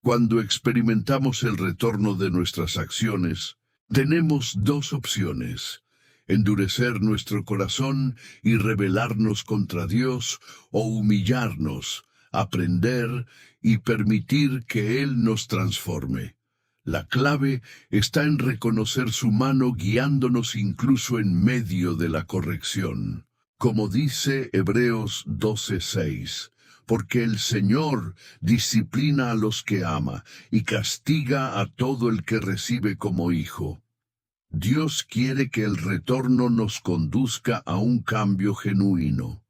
Speaker 1: Cuando experimentamos el retorno de nuestras acciones, tenemos dos opciones: endurecer nuestro corazón y rebelarnos contra Dios o humillarnos, aprender y permitir que Él nos transforme. La clave está en reconocer su mano guiándonos incluso en medio de la corrección. Como dice Hebreos 12:6, porque el Señor disciplina a los que ama y castiga a todo el que recibe como hijo. Dios quiere que el retorno nos conduzca a un cambio genuino.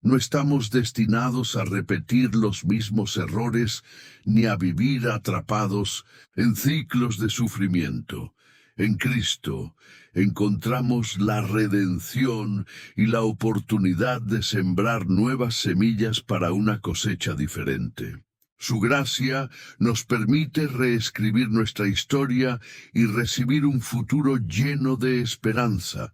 Speaker 1: No estamos destinados a repetir los mismos errores ni a vivir atrapados en ciclos de sufrimiento. En Cristo encontramos la redención y la oportunidad de sembrar nuevas semillas para una cosecha diferente. Su gracia nos permite reescribir nuestra historia y recibir un futuro lleno de esperanza.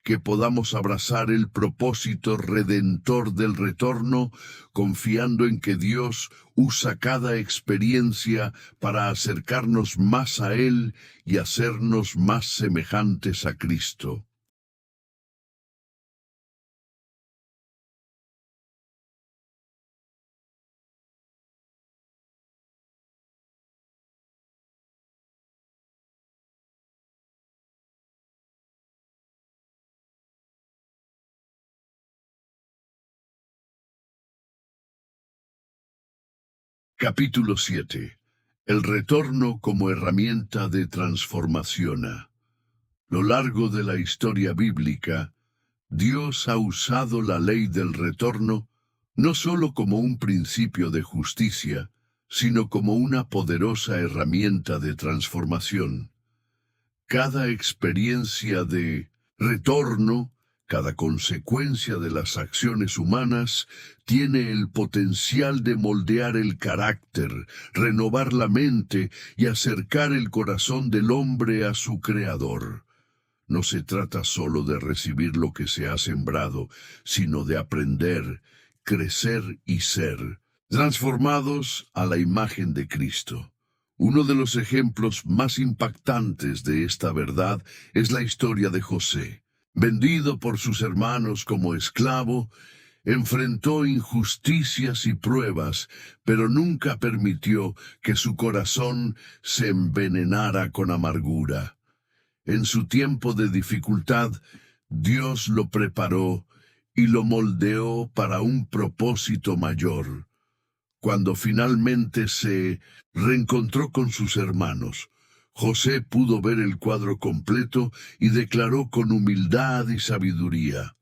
Speaker 1: Que podamos abrazar el propósito redentor del retorno, confiando en que Dios usa cada experiencia para acercarnos más a Él y hacernos más semejantes a Cristo. Capítulo 7. El retorno como herramienta de transformación. Lo largo de la historia bíblica, Dios ha usado la ley del retorno no solo como un principio de justicia, sino como una poderosa herramienta de transformación. Cada experiencia de retorno, cada consecuencia de las acciones humanas, tiene el potencial de moldear el carácter, renovar la mente y acercar el corazón del hombre a su Creador. No se trata solo de recibir lo que se ha sembrado, sino de aprender, crecer y ser, transformados a la imagen de Cristo. Uno de los ejemplos más impactantes de esta verdad es la historia de José. Vendido por sus hermanos como esclavo, enfrentó injusticias y pruebas, pero nunca permitió que su corazón se envenenara con amargura. En su tiempo de dificultad, Dios lo preparó y lo moldeó para un propósito mayor. Cuando finalmente se reencontró con sus hermanos, José pudo ver el cuadro completo y declaró con humildad y sabiduría: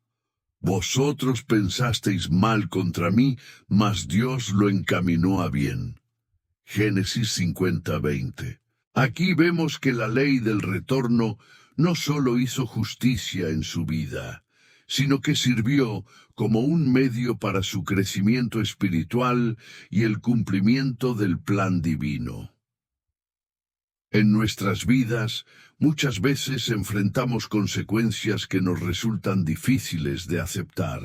Speaker 1: Vosotros pensasteis mal contra mí, mas Dios lo encaminó a bien. Génesis 50:20. Aquí vemos que la ley del retorno no solo hizo justicia en su vida, sino que sirvió como un medio para su crecimiento espiritual y el cumplimiento del plan divino. En nuestras vidas, muchas veces enfrentamos consecuencias que nos resultan difíciles de aceptar.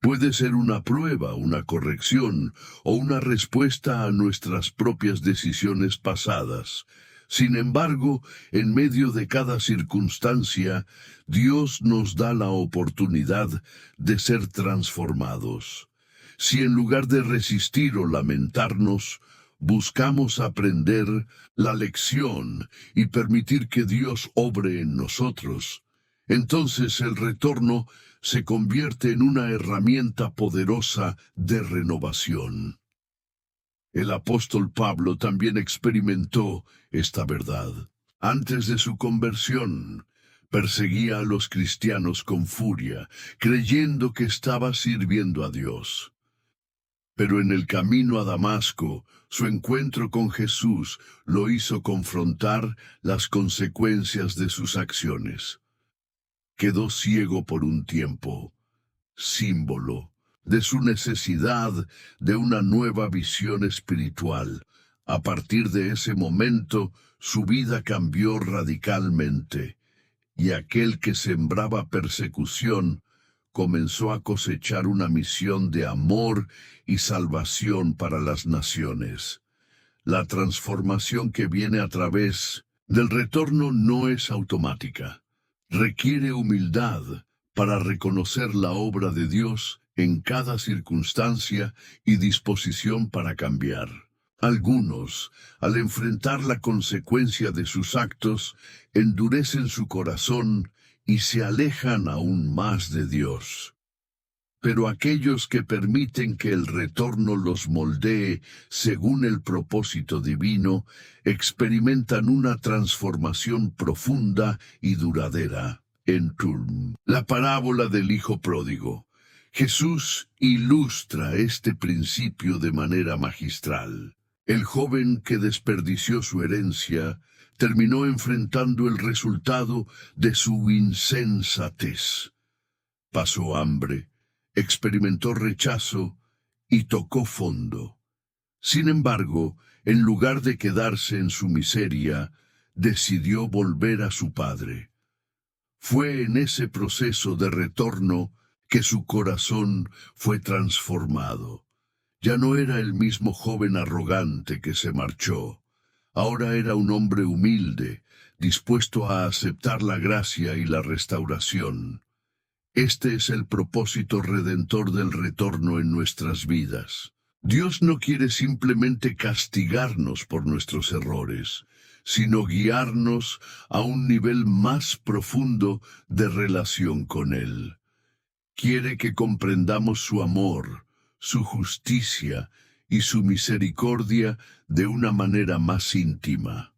Speaker 1: Puede ser una prueba, una corrección o una respuesta a nuestras propias decisiones pasadas. Sin embargo, en medio de cada circunstancia, Dios nos da la oportunidad de ser transformados. Si en lugar de resistir o lamentarnos, buscamos aprender la lección y permitir que Dios obre en nosotros, entonces el retorno se convierte en una herramienta poderosa de renovación. El apóstol Pablo también experimentó esta verdad. Antes de su conversión, perseguía a los cristianos con furia, creyendo que estaba sirviendo a Dios. Pero en el camino a Damasco, su encuentro con Jesús lo hizo confrontar las consecuencias de sus acciones. Quedó ciego por un tiempo, símbolo de su necesidad de una nueva visión espiritual. A partir de ese momento, su vida cambió radicalmente, y aquel que sembraba persecución comenzó a cosechar una misión de amor y salvación para las naciones. La transformación que viene a través del retorno no es automática. Requiere humildad para reconocer la obra de Dios en cada circunstancia y disposición para cambiar. Algunos, al enfrentar la consecuencia de sus actos, endurecen su corazón y se alejan aún más de Dios. Pero aquellos que permiten que el retorno los moldee según el propósito divino, experimentan una transformación profunda y duradera. En la parábola del Hijo Pródigo, Jesús ilustra este principio de manera magistral. El joven que desperdició su herencia terminó enfrentando el resultado de su insensatez. Pasó hambre, experimentó rechazo y tocó fondo. Sin embargo, en lugar de quedarse en su miseria, decidió volver a su padre. Fue en ese proceso de retorno que su corazón fue transformado. Ya no era el mismo joven arrogante que se marchó. Ahora era un hombre humilde, dispuesto a aceptar la gracia y la restauración. Este es el propósito redentor del retorno en nuestras vidas. Dios no quiere simplemente castigarnos por nuestros errores, sino guiarnos a un nivel más profundo de relación con Él. Quiere que comprendamos su amor, su justicia y su misericordia de una manera más íntima.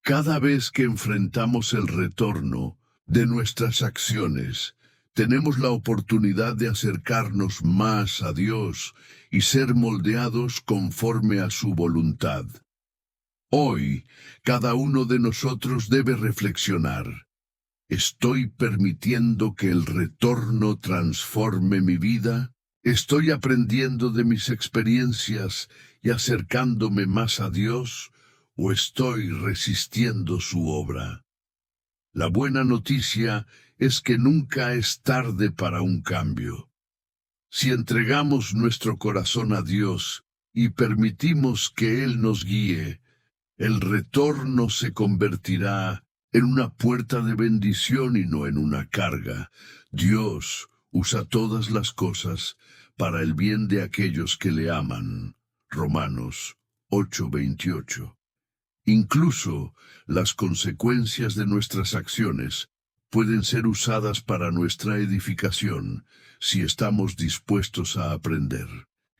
Speaker 1: Cada vez que enfrentamos el retorno de nuestras acciones, tenemos la oportunidad de acercarnos más a Dios y ser moldeados conforme a su voluntad. Hoy, cada uno de nosotros debe reflexionar. ¿Estoy permitiendo que el retorno transforme mi vida? ¿Estoy aprendiendo de mis experiencias y acercándome más a Dios? ¿O estoy resistiendo su obra? La buena noticia es que nunca es tarde para un cambio. Si entregamos nuestro corazón a Dios y permitimos que Él nos guíe, el retorno se convertirá en una puerta de bendición y no en una carga. Dios usa todas las cosas para el bien de aquellos que le aman. Romanos 8:28. Incluso las consecuencias de nuestras acciones pueden ser usadas para nuestra edificación si estamos dispuestos a aprender.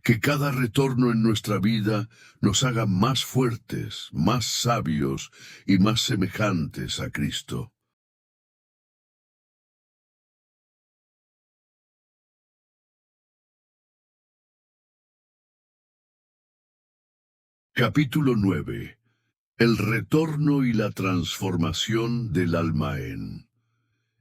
Speaker 1: Que cada retorno en nuestra vida nos haga más fuertes, más sabios y más semejantes a Cristo. Capítulo 9. El retorno y la transformación del alma en.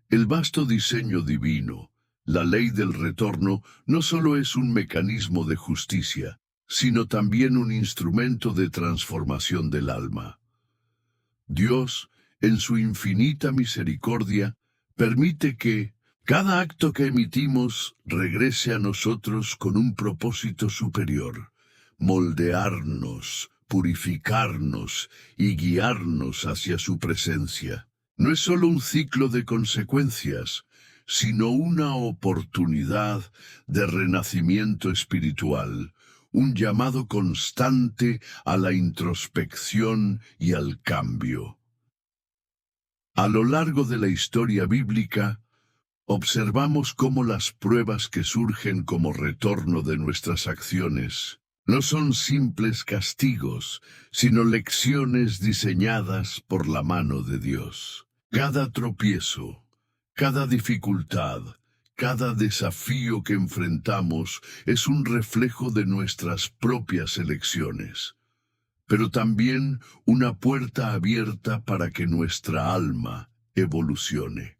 Speaker 1: El vasto diseño divino, la ley del retorno, no solo es un mecanismo de justicia, sino también un instrumento de transformación del alma. Dios, en su infinita misericordia, permite que cada acto que emitimos regrese a nosotros con un propósito superior: moldearnos, purificarnos y guiarnos hacia su presencia. No es solo un ciclo de consecuencias, sino una oportunidad de renacimiento espiritual, un llamado constante a la introspección y al cambio. A lo largo de la historia bíblica, observamos cómo las pruebas que surgen como retorno de nuestras acciones no son simples castigos, sino lecciones diseñadas por la mano de Dios. Cada tropiezo, cada dificultad, cada desafío que enfrentamos es un reflejo de nuestras propias elecciones, pero también una puerta abierta para que nuestra alma evolucione.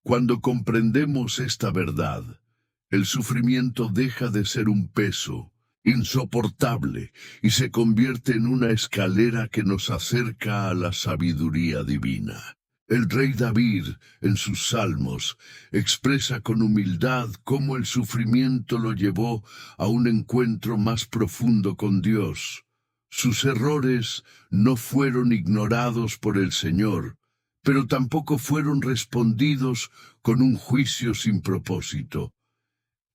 Speaker 1: Cuando comprendemos esta verdad, el sufrimiento deja de ser un peso insoportable y se convierte en una escalera que nos acerca a la sabiduría divina. El rey David, en sus salmos, expresa con humildad cómo el sufrimiento lo llevó a un encuentro más profundo con Dios. Sus errores no fueron ignorados por el Señor, pero tampoco fueron respondidos con un juicio sin propósito.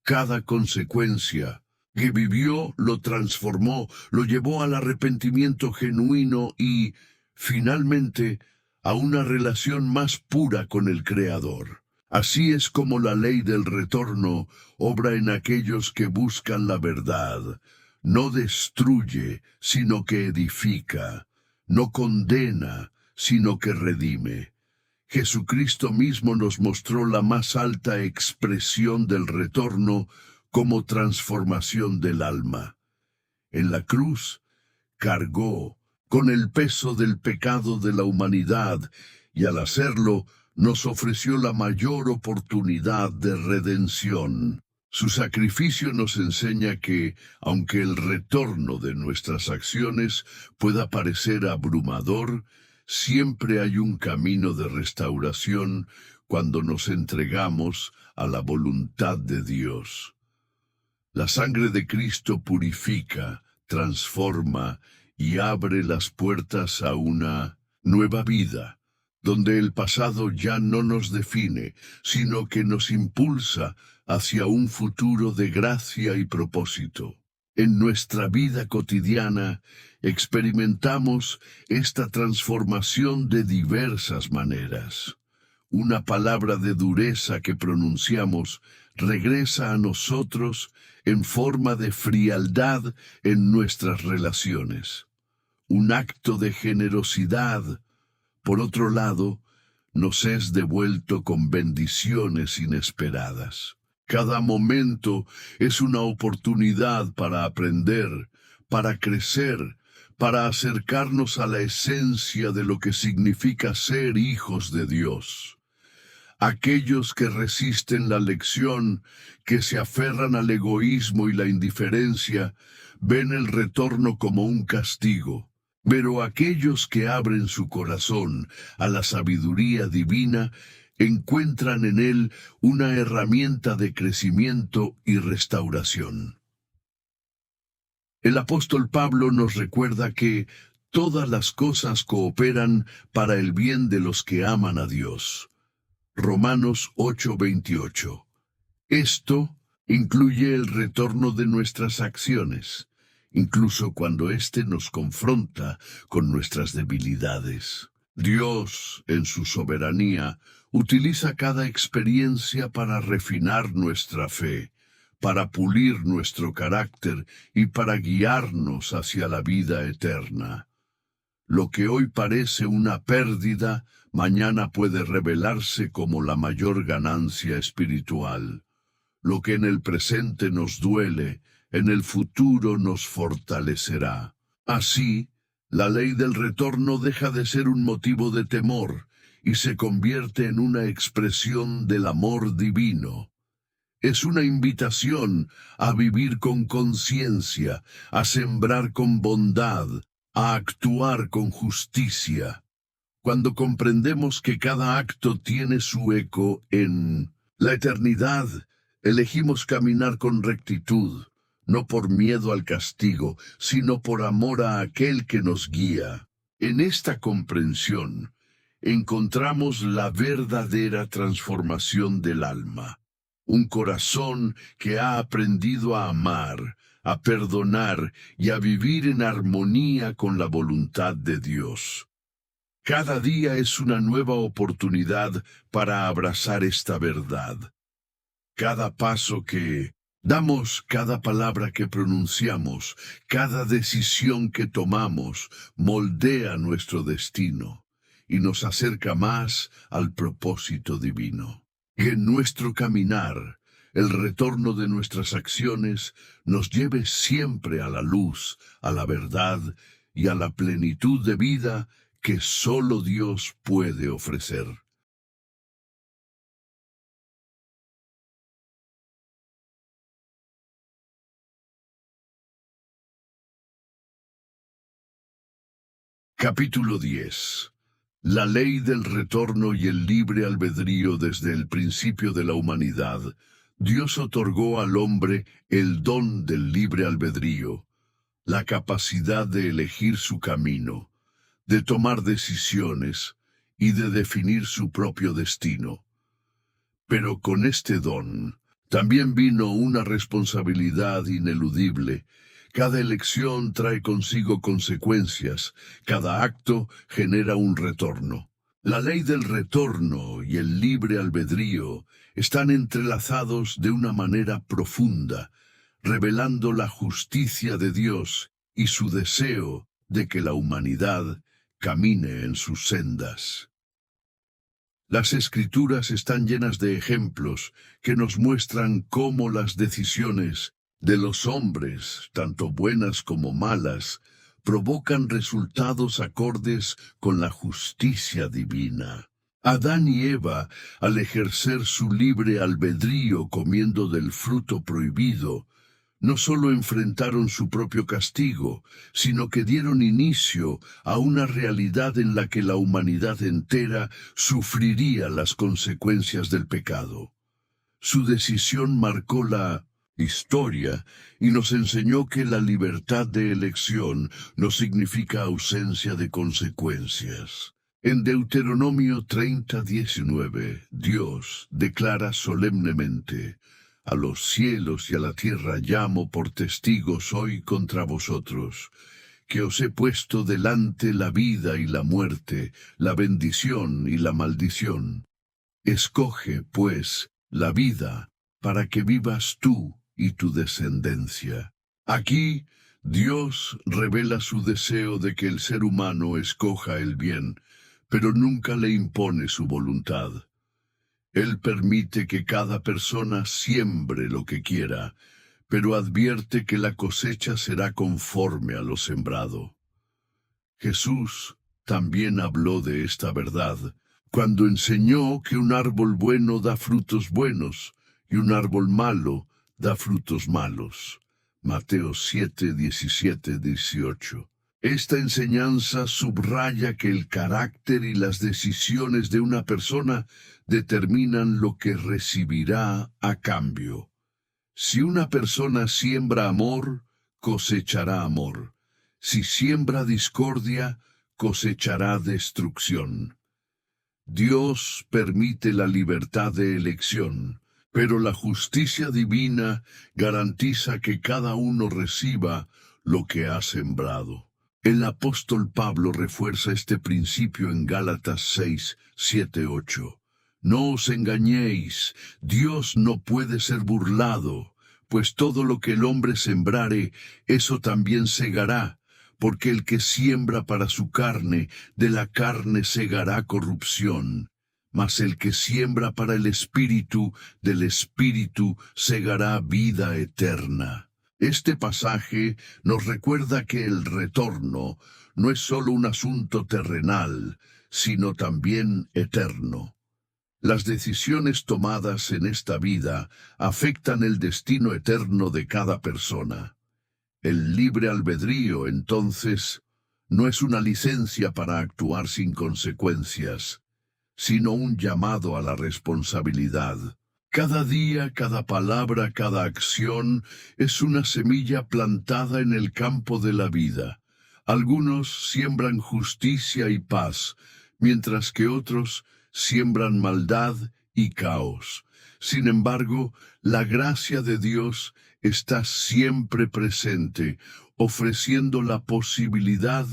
Speaker 1: Cada consecuencia que vivió lo transformó, lo llevó al arrepentimiento genuino y, finalmente, a una relación más pura con el Creador. Así es como la ley del retorno obra en aquellos que buscan la verdad. No destruye, sino que edifica. No condena, sino que redime. Jesucristo mismo nos mostró la más alta expresión del retorno como transformación del alma. En la cruz, cargó con el peso del pecado de la humanidad y al hacerlo nos ofreció la mayor oportunidad de redención. Su sacrificio nos enseña que, aunque el retorno de nuestras acciones pueda parecer abrumador, siempre hay un camino de restauración cuando nos entregamos a la voluntad de Dios. La sangre de Cristo purifica, transforma y abre las puertas a una nueva vida, donde el pasado ya no nos define, sino que nos impulsa hacia un futuro de gracia y propósito. En nuestra vida cotidiana experimentamos esta transformación de diversas maneras. Una palabra de dureza que pronunciamos regresa a nosotros en forma de frialdad en nuestras relaciones. Un acto de generosidad, por otro lado, nos es devuelto con bendiciones inesperadas. Cada momento es una oportunidad para aprender, para crecer, para acercarnos a la esencia de lo que significa ser hijos de Dios. Aquellos que resisten la lección, que se aferran al egoísmo y la indiferencia, ven el retorno como un castigo. Pero aquellos que abren su corazón a la sabiduría divina, encuentran en él una herramienta de crecimiento y restauración. El apóstol Pablo nos recuerda que todas las cosas cooperan para el bien de los que aman a Dios. Romanos 8:28. Esto incluye el retorno de nuestras acciones, incluso cuando éste nos confronta con nuestras debilidades. Dios, en su soberanía, utiliza cada experiencia para refinar nuestra fe, para pulir nuestro carácter y para guiarnos hacia la vida eterna. Lo que hoy parece una pérdida, mañana puede revelarse como la mayor ganancia espiritual. Lo que en el presente nos duele, en el futuro nos fortalecerá. Así, la ley del retorno deja de ser un motivo de temor y se convierte en una expresión del amor divino. Es una invitación a vivir con conciencia, a sembrar con bondad, a actuar con justicia. Cuando comprendemos que cada acto tiene su eco en la eternidad, elegimos caminar con rectitud, no por miedo al castigo, sino por amor a aquel que nos guía. En esta comprensión, encontramos la verdadera transformación del alma. Un corazón que ha aprendido a amar, a perdonar y a vivir en armonía con la voluntad de Dios. Cada día es una nueva oportunidad para abrazar esta verdad. Cada paso que damos, cada palabra que pronunciamos, cada decisión que tomamos, moldea nuestro destino y nos acerca más al propósito divino. Que en nuestro caminar, el retorno de nuestras acciones nos lleve siempre a la luz, a la verdad y a la plenitud de vida que solo Dios puede ofrecer. Capítulo 10. La ley del retorno y el libre albedrío desde el principio de la humanidad. Dios otorgó al hombre el don del libre albedrío, la capacidad de elegir su camino, de tomar decisiones y de definir su propio destino. Pero con este don también vino una responsabilidad ineludible. Cada elección trae consigo consecuencias, cada acto genera un retorno. La ley del retorno y el libre albedrío están entrelazados de una manera profunda, revelando la justicia de Dios y su deseo de que la humanidad camine en sus sendas. Las Escrituras están llenas de ejemplos que nos muestran cómo las decisiones de los hombres, tanto buenas como malas, provocan resultados acordes con la justicia divina. Adán y Eva, al ejercer su libre albedrío comiendo del fruto prohibido, no solo enfrentaron su propio castigo, sino que dieron inicio a una realidad en la que la humanidad entera sufriría las consecuencias del pecado. Su decisión marcó la historia y nos enseñó que la libertad de elección no significa ausencia de consecuencias. En Deuteronomio 30:19, Dios declara solemnemente: a los cielos y a la tierra llamo por testigos hoy contra vosotros, que os he puesto delante la vida y la muerte, la bendición y la maldición. Escoge, pues, la vida, para que vivas tú y tu descendencia. Aquí, Dios revela su deseo de que el ser humano escoja el bien, pero nunca le impone su voluntad. Él permite que cada persona siembre lo que quiera, pero advierte que la cosecha será conforme a lo sembrado. Jesús también habló de esta verdad cuando enseñó que un árbol bueno da frutos buenos y un árbol malo da frutos malos. Mateo 7, 17, 18. Esta enseñanza subraya que el carácter y las decisiones de una persona determinan lo que recibirá a cambio. Si una persona siembra amor, cosechará amor. Si siembra discordia, cosechará destrucción. Dios permite la libertad de elección, pero la justicia divina garantiza que cada uno reciba lo que ha sembrado. El apóstol Pablo refuerza este principio en Gálatas 6, 7, 8. No os engañéis, Dios no puede ser burlado, pues todo lo que el hombre sembrare, eso también segará, porque el que siembra para su carne, de la carne segará corrupción. Mas el que siembra para el Espíritu, del Espíritu segará vida eterna. Este pasaje nos recuerda que el retorno no es solo un asunto terrenal, sino también eterno. Las decisiones tomadas en esta vida afectan el destino eterno de cada persona. El libre albedrío, entonces, no es una licencia para actuar sin consecuencias, sino un llamado a la responsabilidad. Cada día, cada palabra, cada acción es una semilla plantada en el campo de la vida. Algunos siembran justicia y paz, mientras que otros siembran maldad y caos. Sin embargo, la gracia de Dios está siempre presente, ofreciendo la posibilidad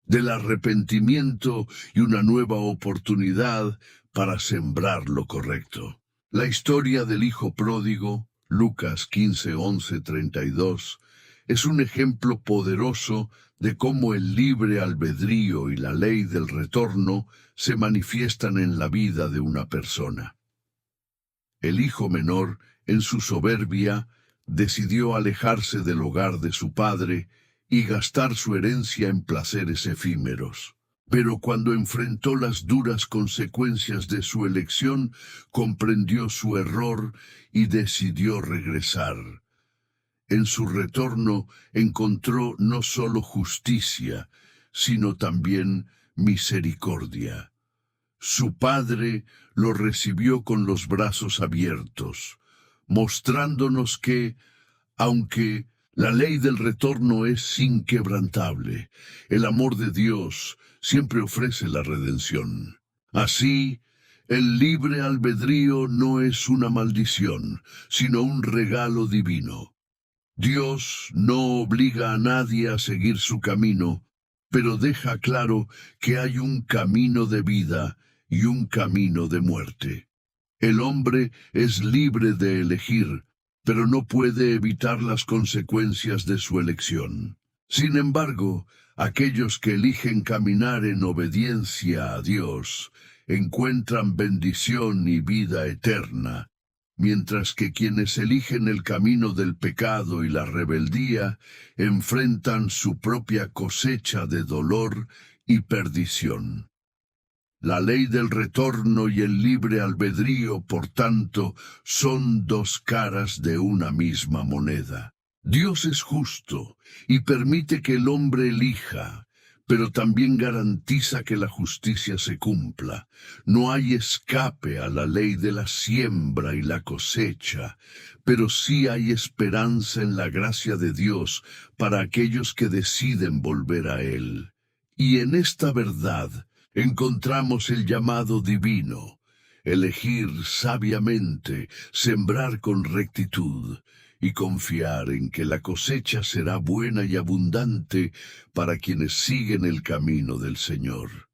Speaker 1: del arrepentimiento y una nueva oportunidad para sembrar lo correcto. La historia del hijo pródigo, Lucas 15, 11, 32, es un ejemplo poderoso de cómo el libre albedrío y la ley del retorno se manifiestan en la vida de una persona. El hijo menor, en su soberbia, decidió alejarse del hogar de su padre y gastar su herencia en placeres efímeros. Pero cuando enfrentó las duras consecuencias de su elección, comprendió su error y decidió regresar. En su retorno encontró no solo justicia, sino también misericordia. Su padre lo recibió con los brazos abiertos, mostrándonos que, aunque la ley del retorno es inquebrantable, el amor de Dios siempre ofrece la redención. Así, el libre albedrío no es una maldición, sino un regalo divino. Dios no obliga a nadie a seguir su camino, pero deja claro que hay un camino de vida y un camino de muerte. El hombre es libre de elegir, pero no puede evitar las consecuencias de su elección. Sin embargo, aquellos que eligen caminar en obediencia a Dios encuentran bendición y vida eterna, mientras que quienes eligen el camino del pecado y la rebeldía enfrentan su propia cosecha de dolor y perdición. La ley del retorno y el libre albedrío, por tanto, son dos caras de una misma moneda. Dios es justo y permite que el hombre elija, pero también garantiza que la justicia se cumpla. No hay escape a la ley de la siembra y la cosecha, pero sí hay esperanza en la gracia de Dios para aquellos que deciden volver a Él. Y en esta verdad encontramos el llamado divino: elegir sabiamente, sembrar con rectitud y confiar en que la cosecha será buena y abundante para quienes siguen el camino del Señor.